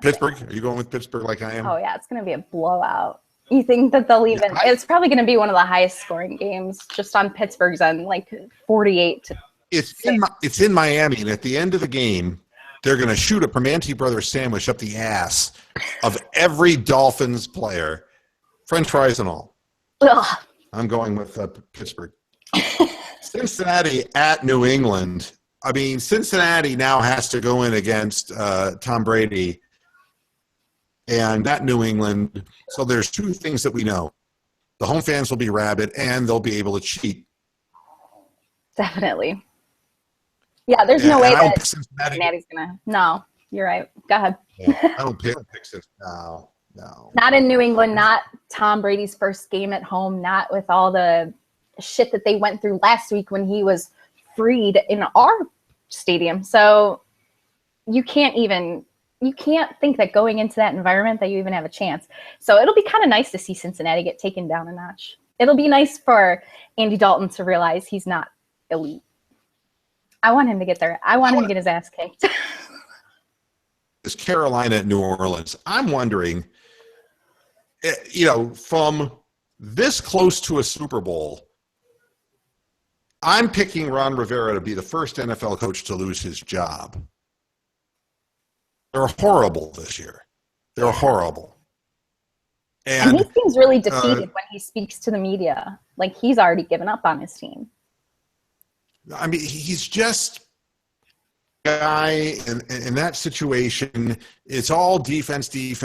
Pittsburgh? Are you going with Pittsburgh like I am? Oh, yeah. It's going to be a blowout. You think that they'll even... it's probably going to be one of the highest scoring games just on Pittsburgh's end, like 48 to... It's in Miami, and at the end of the game, they're going to shoot a Primanti Brothers sandwich up the ass of every Dolphins player, French fries and all. Ugh. I'm going with Pittsburgh. Cincinnati at New England. I mean, Cincinnati now has to go in against Tom Brady and that New England. So there's two things that we know. The home fans will be rabid, and they'll be able to cheat. Definitely. Yeah, there's no way that Cincinnati's going to. No, you're right. Go ahead. I don't pick Cincinnati. No. Not in New England, not Tom Brady's first game at home, not with all the shit that they went through last week when he was freed in our stadium. So you can't think that going into that environment that you even have a chance. So it'll be kind of nice to see Cincinnati get taken down a notch. It'll be nice for Andy Dalton to realize he's not elite. I want him to get there. I want him to get his ass kicked. Is Carolina at New Orleans? I'm wondering, from this close to a Super Bowl, I'm picking Ron Rivera to be the first NFL coach to lose his job. They're horrible this year. They're horrible. And he seems really defeated when he speaks to the media. Like he's already given up on his team. I mean, he's just a guy in that situation. It's all defense. He's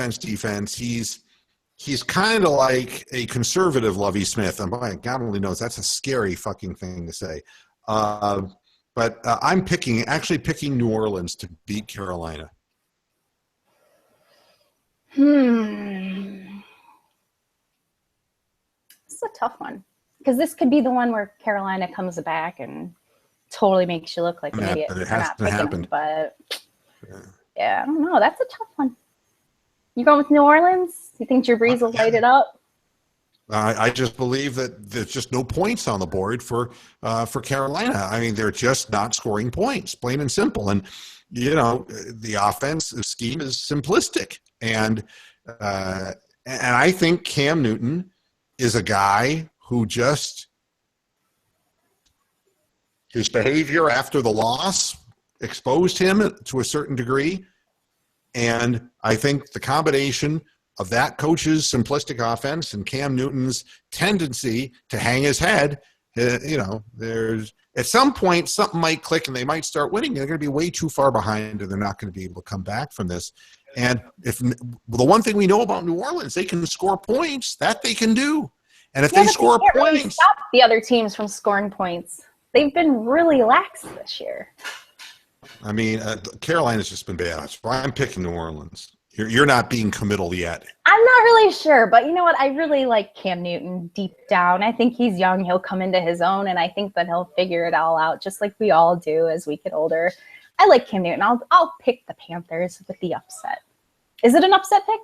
kind of like a conservative Lovie Smith. And boy, God only knows that's a scary fucking thing to say. But I'm picking New Orleans to beat Carolina. It's a tough one because this could be the one where Carolina comes back and totally makes you look like an idiot. It has to happen. But yeah, I don't know. That's a tough one. You going with New Orleans? You think Drew Brees will light it up? I just believe that there's just no points on the board for Carolina. I mean, they're just not scoring points, plain and simple. And the offense scheme is simplistic. And I think Cam Newton is a guy who just his behavior after the loss exposed him to a certain degree. And I think the combination of that coach's simplistic offense and Cam Newton's tendency to hang his head, there's at some point something might click and they might start winning. They're going to be way too far behind and they're not going to be able to come back from this. And the one thing we know about New Orleans, they can score points. That they can do. And if they score points, really stop the other teams from scoring points. They've been really lax this year. I mean, Carolina's just been bad. So I'm picking New Orleans. You're not being committal yet. I'm not really sure, but you know what? I really like Cam Newton deep down. I think he's young. He'll come into his own, and I think that he'll figure it all out, just like we all do as we get older. I like Cam Newton. I'll pick the Panthers with the upset. Is it an upset pick,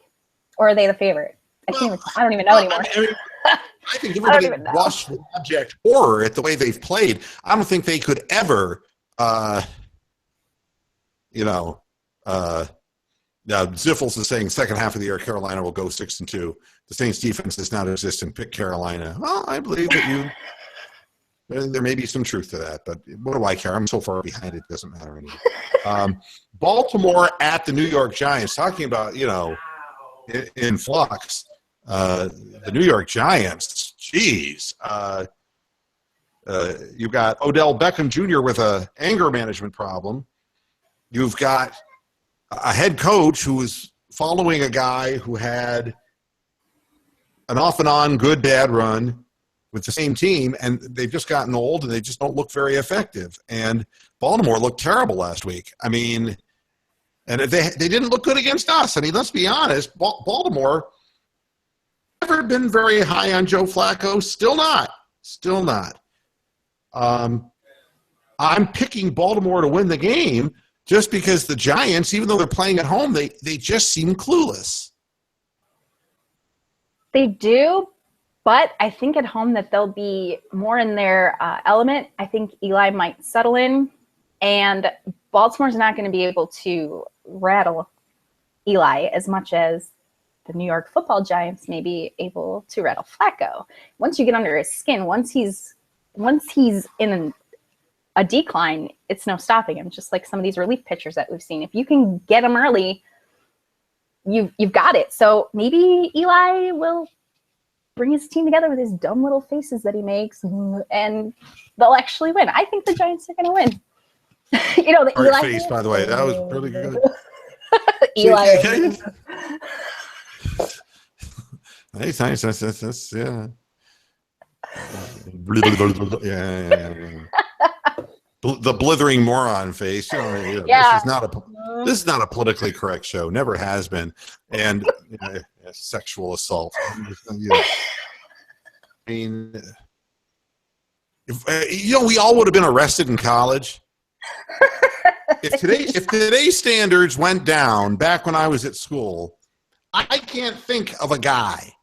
or are they the favorite? I don't even know anymore. I think everybody watched the abject horror at the way they've played. I don't think they could ever Ziffels is saying second half of the year, Carolina will go 6-2. The Saints defense is not existent. Pick Carolina. Well, I believe that there may be some truth to that, but what do I care? I'm so far behind, it doesn't matter anymore. Baltimore at the New York Giants, talking about, in flux. The New York Giants, geez. You've got Odell Beckham Jr. with an anger management problem. You've got a head coach who was following a guy who had an off and on good, bad run with the same team, and they've just gotten old and they just don't look very effective. And Baltimore looked terrible last week. I mean, and they didn't look good against us. I mean, let's be honest, Baltimore never been very high on Joe Flacco. Still not. I'm picking Baltimore to win the game just because the Giants, even though they're playing at home, they just seem clueless. They do, but I think at home that they'll be more in their element. I think Eli might settle in, and Baltimore's not going to be able to rattle Eli as much as the New York Football Giants may be able to rattle Flacco. Once you get under his skin, once he's in a decline, it's no stopping him. Just like some of these relief pitchers that we've seen. If you can get him early, you've got it. So maybe Eli will bring his team together with his dumb little faces that he makes, and they'll actually win. I think the Giants are going to win. The Eli face, by the way, that was really good. Eli. Nice. That's yeah. Yeah. The blithering moron face. Yeah. This is not a politically correct show. Never has been. And sexual assault. I mean, we all would have been arrested in college. If today's standards went down back when I was at school, I can't think of a guy,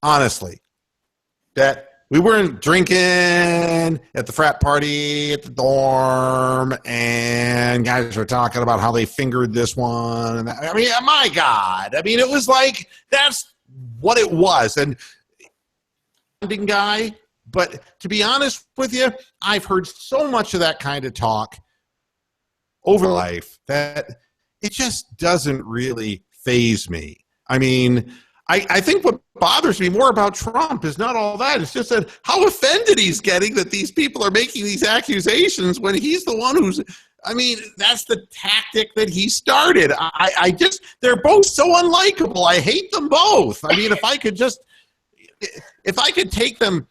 honestly, that we weren't drinking at the frat party at the dorm and guys were talking about how they fingered this one. I mean, my God. I mean, it was like, that's what it was. And guy, but to be honest with you, I've heard so much of that kind of talk over life that it just doesn't really faze me. I mean, I think what bothers me more about Trump is not all that. It's just that how offended he's getting that these people are making these accusations when he's the one who's, I mean, that's the tactic that he started. They're both so unlikable. I hate them both. I mean, if I could take them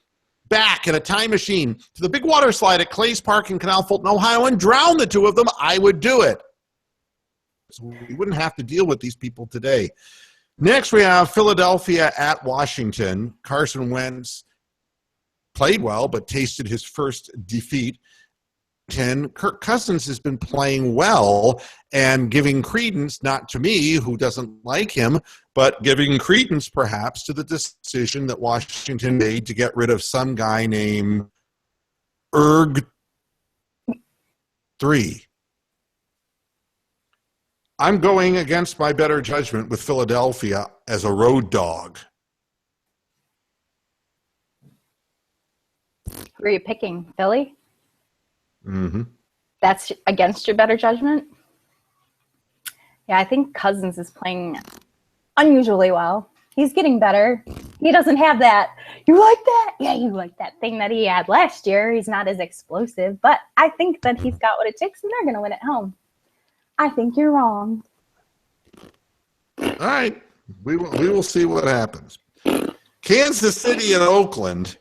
back in a time machine to the big water slide at Clay's Park in Canal Fulton, Ohio, and drown the two of them, I would do it. So we wouldn't have to deal with these people today. Next, we have Philadelphia at Washington. Carson Wentz played well, but tasted his first defeat. Kirk Cousins has been playing well and giving credence, not to me, who doesn't like him, but giving credence perhaps to the decision that Washington made to get rid of some guy named Erg 3. I'm going against my better judgment with Philadelphia as a road dog. Who are you picking? Philly? Mm-hmm. That's against your better judgment? Yeah, I think Cousins is playing unusually well. He's getting better. He doesn't have that, you like that? Yeah, you like that thing that he had last year. He's not as explosive, but I think that he's got what it takes and they're going to win at home. I think you're wrong. All right. We will see what happens. Kansas City and Oakland.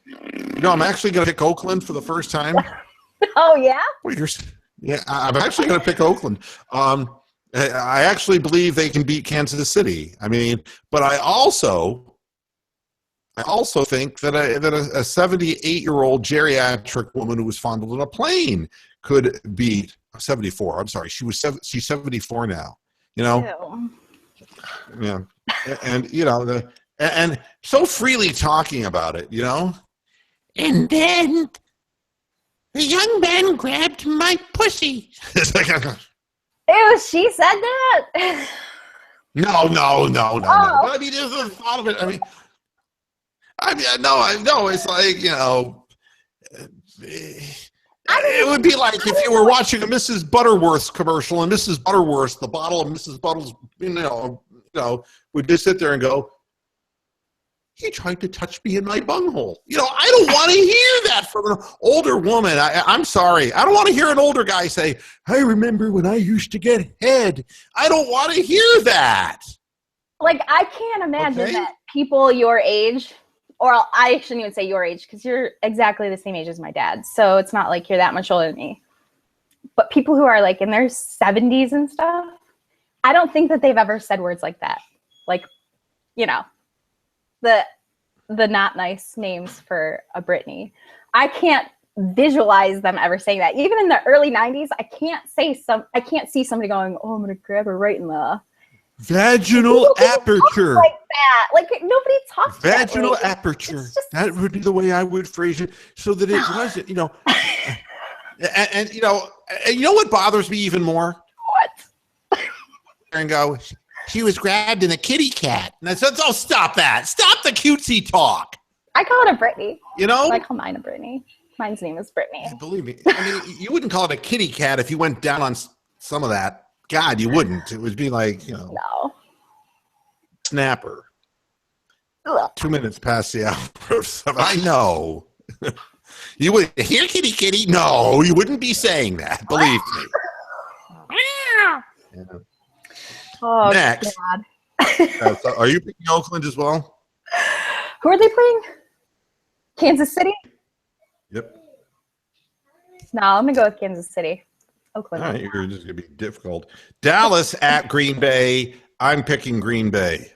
I'm actually going to pick Oakland for the first time. Oh, yeah? Yeah, I'm actually going to pick Oakland. I actually believe they can beat Kansas City. I mean, but I also think that a 78-year-old geriatric woman who was fondled in a plane could beat 74. I'm sorry, she's 74 now. Ew. Yeah, and and so freely talking about it. And then the young man grabbed my pussy. It's like, Ew, she said that? No. Oh. But I mean, there's the thought of it. I mean, no. It's like, you know, it would be like if you were watching a Mrs. Butterworth's commercial, and Mrs. Butterworth, the bottle of Mrs. Butterworth, you know, would just sit there and go, "He tried to touch me in my bunghole." You know, I don't want to hear that from an older woman. I'm sorry. I don't want to hear an older guy say, "I remember when I used to get head." I don't want to hear that. Like, I can't imagine that people your age, or I shouldn't even say your age, because you're exactly the same age as my dad. So it's not like you're that much older than me. But people who are like in their 70s and stuff, I don't think that they've ever said words like that. Like, you know, the not nice names for a Britney. I can't visualize them ever saying that. Even in the early 90s, I can't see somebody going, "Oh, I'm gonna grab her right in the vaginal aperture." Like that. Like, nobody talks vaginal that way. aperture. That would be the way I would phrase it, so that it wasn't, you know. And you know what bothers me even more? What? And go, "She was grabbed in a kitty cat." And I said, "Oh, stop that. Stop the cutesy talk." I call it a Brittany. You know? I call mine a Brittany. Mine's name is Brittany. Believe me. I mean, you wouldn't call it a kitty cat if you went down on some of that. God, you wouldn't. It would be like, you know. No. Snapper. Ugh. 2 minutes past the hour of 7. I know. You would hear kitty kitty? No, you wouldn't be saying that. Believe me. Yeah. Oh, next. God. So are you picking Oakland as well? Who are they playing? Kansas City? Yep. No, I'm going to go with Kansas City. Oakland. All right, you're just going to be difficult. Dallas at Green Bay. I'm picking Green Bay.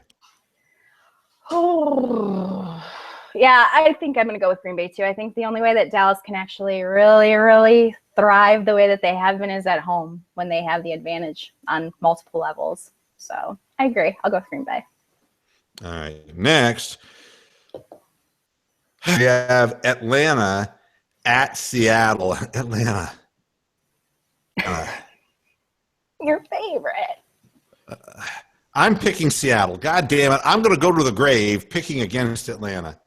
Oh, yeah, I think I'm going to go with Green Bay too. I think the only way that Dallas can actually really, really thrive the way that they have been is at home when they have the advantage on multiple levels. So I agree. I'll go with Green Bay. All right. Next, we have Atlanta at Seattle. Atlanta. Your favorite. I'm picking Seattle. God damn it. I'm going to go to the grave picking against Atlanta.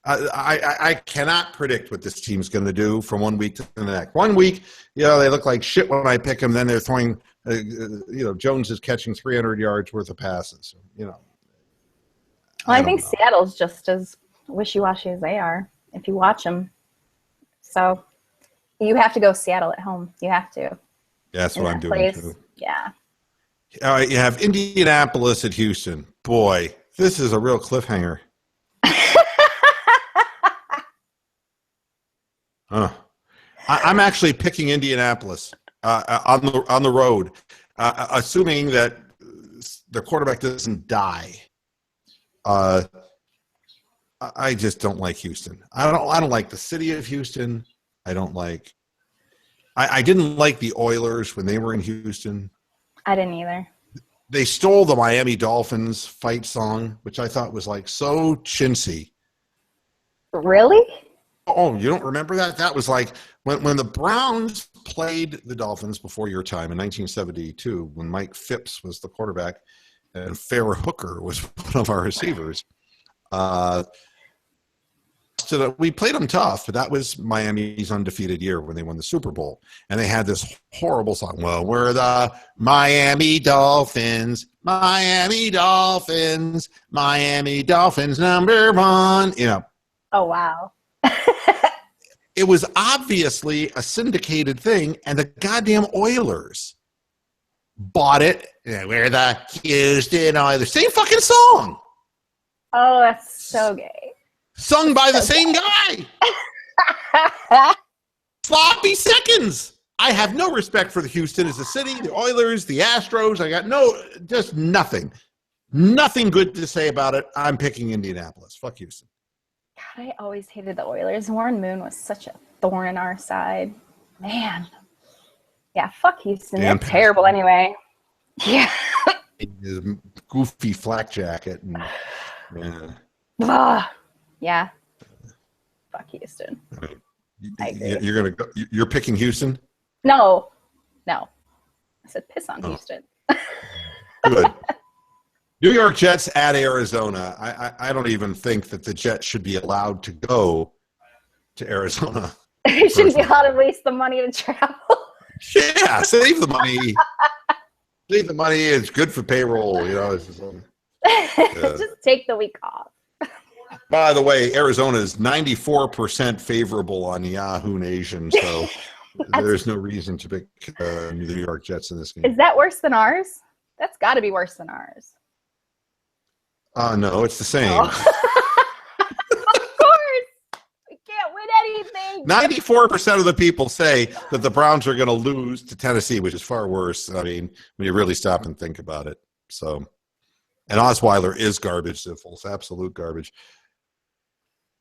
I cannot predict what this team's going to do from 1 week to the next. 1 week, you know, they look like shit when I pick them. Then they're throwing, you know, Jones is catching 300 yards worth of passes. You know. Well, I think Seattle's just as wishy-washy as they are if you watch them. So you have to go Seattle at home. You have to. Yeah, that's what I'm doing too. Yeah. All right, you have Indianapolis at Houston. Boy, this is a real cliffhanger. I'm actually picking Indianapolis on the road, assuming that the quarterback doesn't die. I just don't like Houston. I don't like the city of Houston. I don't like. I didn't like the Oilers when they were in Houston. I didn't either. They stole the Miami Dolphins fight song, which I thought was like so chintzy. Really? Oh, you don't remember that? That was like when the Browns played the Dolphins before your time in 1972, when Mike Phipps was the quarterback and Farrah Hooker was one of our receivers. So we played them tough, but that was Miami's undefeated year when they won the Super Bowl. And they had this horrible song. Well, we're the Miami Dolphins, Miami Dolphins, Miami Dolphins #1. You know. Oh, wow. It was obviously a syndicated thing, and the goddamn Oilers bought it. We're the Houston Oilers. Same fucking song. Oh, that's so gay. Sung by the same guy. Sloppy seconds. I have no respect for the Houston as a city, the Oilers, the Astros. I got just nothing. Nothing good to say about it. I'm picking Indianapolis. Fuck Houston. God, I always hated the Oilers. Warren Moon was such a thorn in our side. Man. Yeah, fuck Houston. They're terrible anyway. Yeah. His goofy flak jacket. And, yeah. Yeah. Fuck Houston. I agree. You're picking Houston? No. I said piss on Houston. Good. New York Jets at Arizona. I don't even think that the Jets should be allowed to go to Arizona. They shouldn't be allowed to waste the money to travel. Yeah, save the money. Save the money. It's good for payroll. It's just, just take the week off. By the way, Arizona is 94% favorable on Yahoo Nation, so there's no reason to pick the New York Jets in this game. Is that worse than ours? That's got to be worse than ours. No, it's the same. Oh. Of course. We can't win anything. 94% of the people say that the Browns are going to lose to Tennessee, which is far worse. I mean, when you really stop and think about it. So, and Osweiler is garbage, Ziffels, absolute garbage.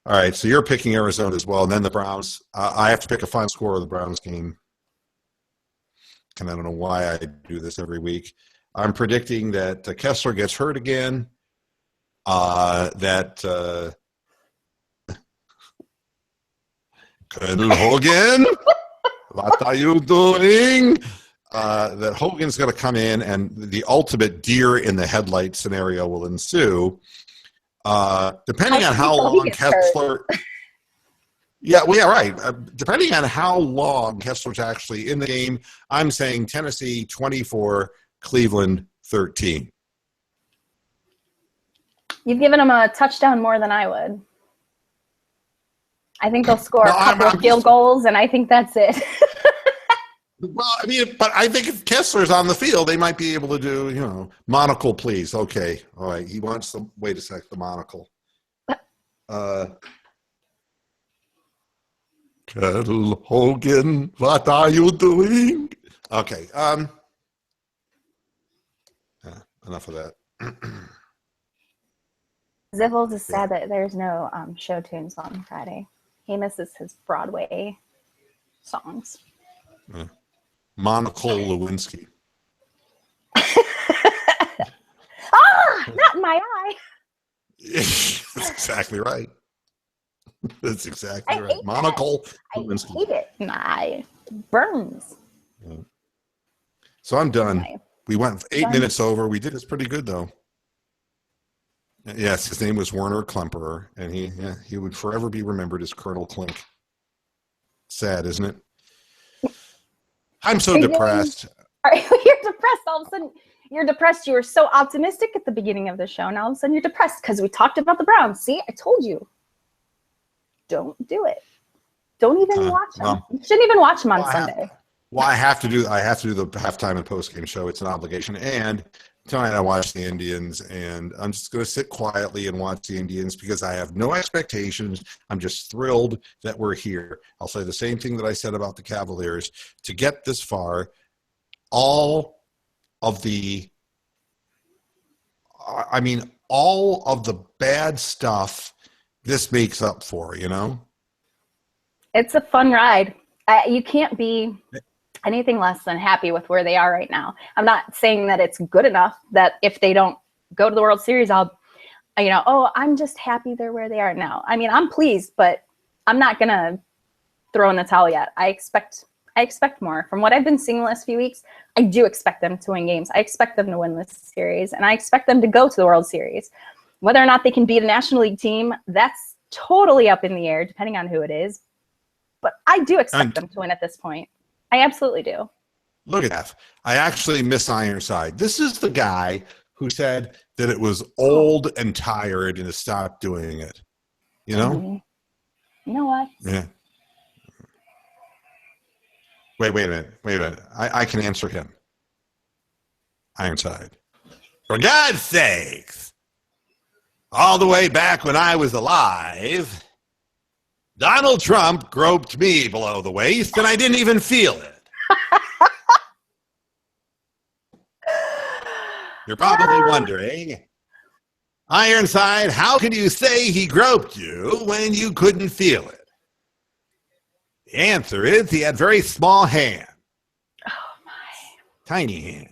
All right, so you're picking Arizona as well, and then the Browns. I have to pick a final score of the Browns game, and I don't know why I do this every week. I'm predicting that Kessler gets hurt again. That Colonel Hogan, what are you doing? That Hogan's going to come in, and the ultimate deer in the headlight scenario will ensue. Depending on how long Kessler. Yeah, right. Depending on how long Kessler's actually in the game, I'm saying Tennessee 24, Cleveland 13. You've given them a touchdown more than I would. I think they'll score a couple of field goals, and I think that's it. Well, I mean, but I think if Kessler's on the field, they might be able to do, monocle, please. Okay. All right. He wants the, wait a sec, the monocle. Colonel Hogan, what are you doing? Okay. Enough of that. Ziffels is sad that there's no show tunes on Friday. He misses his Broadway songs. Monocle Lewinsky. Not in my eye. That's exactly right. That's exactly right. Monocle Lewinsky. I hate it. My eye burns. Yeah. So I'm done. Anyway. We went 8 minutes over. We did this pretty good, though. Yes, his name was Werner Klemperer, and he would forever be remembered as Colonel Klink. Sad, isn't it? I'm so depressed. You're depressed. All of a sudden, you're depressed. You were so optimistic at the beginning of the show. Now all of a sudden, you're depressed because we talked about the Browns. See, I told you. Don't do it. Don't even watch them. You shouldn't even watch them on Sunday. I have to do the halftime and postgame show. It's an obligation. And tonight I watch the Indians, and I'm just going to sit quietly and watch the Indians because I have no expectations. I'm just thrilled that we're here. I'll say the same thing that I said about the Cavaliers. To get this far, all of the bad stuff this makes up for, It's a fun ride. You can't be anything less than happy with where they are right now. I'm not saying that it's good enough that if they don't go to the World Series, I'm just happy they're where they are now. I mean, I'm pleased, but I'm not going to throw in the towel yet. I expect more. From what I've been seeing the last few weeks, I do expect them to win games. I expect them to win this series, and I expect them to go to the World Series. Whether or not they can beat a National League team, that's totally up in the air, depending on who it is. But I do expect them to win at this point. I absolutely do. Look at that. I actually miss Ironside. This is the guy who said that it was old and tired and to stop doing it. You know what? Yeah. Wait a minute. I can answer him. Ironside. For God's sakes, all the way back when I was alive, Donald Trump groped me below the waist and I didn't even feel it. You're probably wondering, Ironside, how can you say he groped you when you couldn't feel it? The answer is he had very small hands. Oh, my. Tiny hands.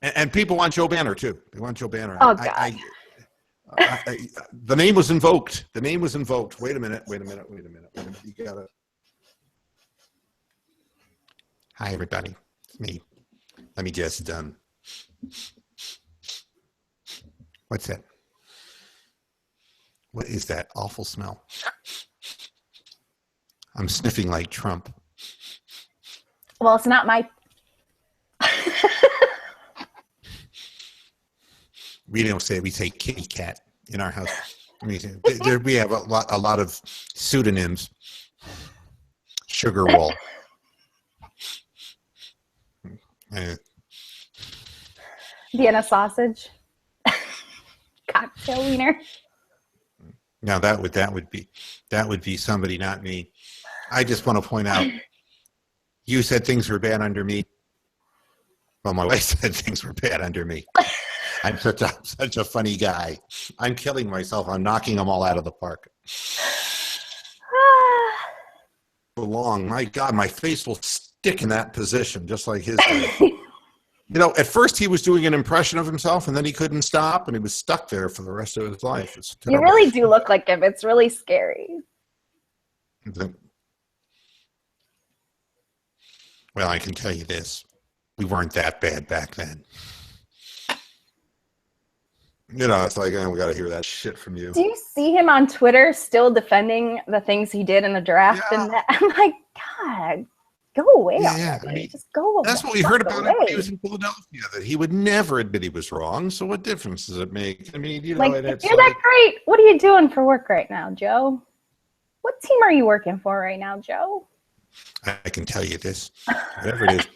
And people want Joe Banner, too. They want Joe Banner. Oh, God. The name was invoked. The name was invoked. Wait a minute. You got it. Hi, everybody. It's me. Let me just, what's that? What is that awful smell? I'm sniffing like Trump. Well, it's not my... We don't say, we say kitty cat in our house. I mean, we have a lot of pseudonyms. Sugar roll. Vienna sausage. Cocktail wiener. Now that would be somebody, not me. I just want to point out, you said things were bad under me. Well, my wife said things were bad under me. I'm such a funny guy. I'm killing myself. I'm knocking them all out of the park. Long, my God, my face will stick in that position, just like his. You know, at first he was doing an impression of himself, and then he couldn't stop, and he was stuck there for the rest of his life. It's you really do look like him. It's really scary. Well, I can tell you this. We weren't that bad back then. You know, it's like, we got to hear that shit from you. Do you see him on Twitter still defending the things he did in the draft? Yeah. And that? I'm like, God, go away. Yeah, I mean, just go away. That's what we heard about him when he was in Philadelphia, that he would never admit he was wrong. So what difference does it make? I mean, you know, like, if you're that great, what are you doing for work right now, Joe? What team are you working for right now, Joe? I can tell you this. Whatever it is,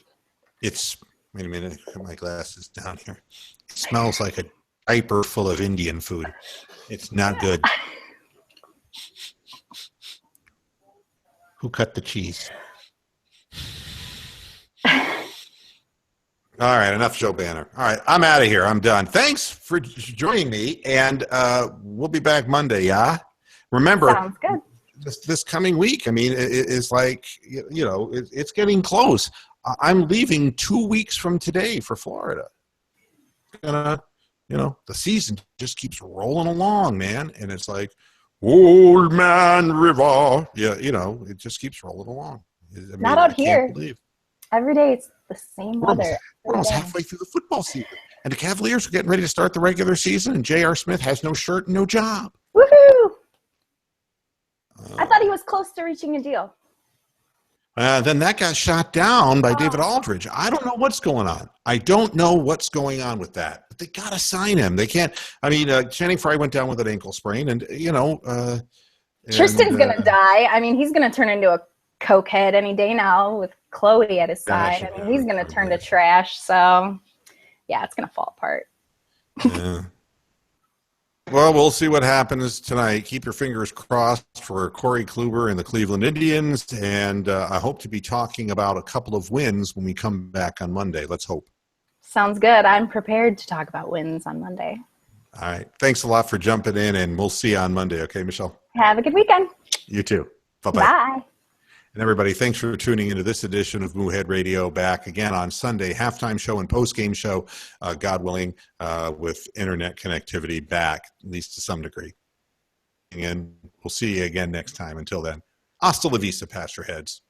it's, wait a minute, put my glasses down here. It smells like a diaper full of Indian food. It's not good. Who cut the cheese? All right, enough Joe Banner. All right, I'm out of here. I'm done. Thanks for joining me, and we'll be back Monday, yeah? Remember, sounds good. This coming week, I mean, it's like, you know, it's getting close. I'm leaving 2 weeks from today for Florida. You know, the season just keeps rolling along, man. And it's like, Old Man River. Yeah, you know, it just keeps rolling along. I mean, Not out here. Can't believe. Every day it's the same weather. We're almost halfway through the football season. And the Cavaliers are getting ready to start the regular season, and J.R. Smith has no shirt and no job. Woohoo! I thought he was close to reaching a deal. Then that got shot down by David Aldridge. I don't know what's going on. I don't know what's going on with that. But they got to sign him. They can't. I mean, Channing Frye went down with an ankle sprain, and, you know. Tristan's going to die. I mean, he's going to turn into a cokehead any day now with Chloe at his side. I mean, he's going to turn to trash. So, yeah, it's going to fall apart. Yeah. Well, we'll see what happens tonight. Keep your fingers crossed for Corey Kluber and the Cleveland Indians, and I hope to be talking about a couple of wins when we come back on Monday. Let's hope. Sounds good. I'm prepared to talk about wins on Monday. All right. Thanks a lot for jumping in, and we'll see you on Monday. Okay, Michelle? Have a good weekend. You too. Bye-bye. Bye. And everybody, thanks for tuning into this edition of Moohead Radio. Back again on Sunday, halftime show and post-game show, God willing, with internet connectivity back, at least to some degree. And we'll see you again next time. Until then, hasta la vista, Pastor Heads.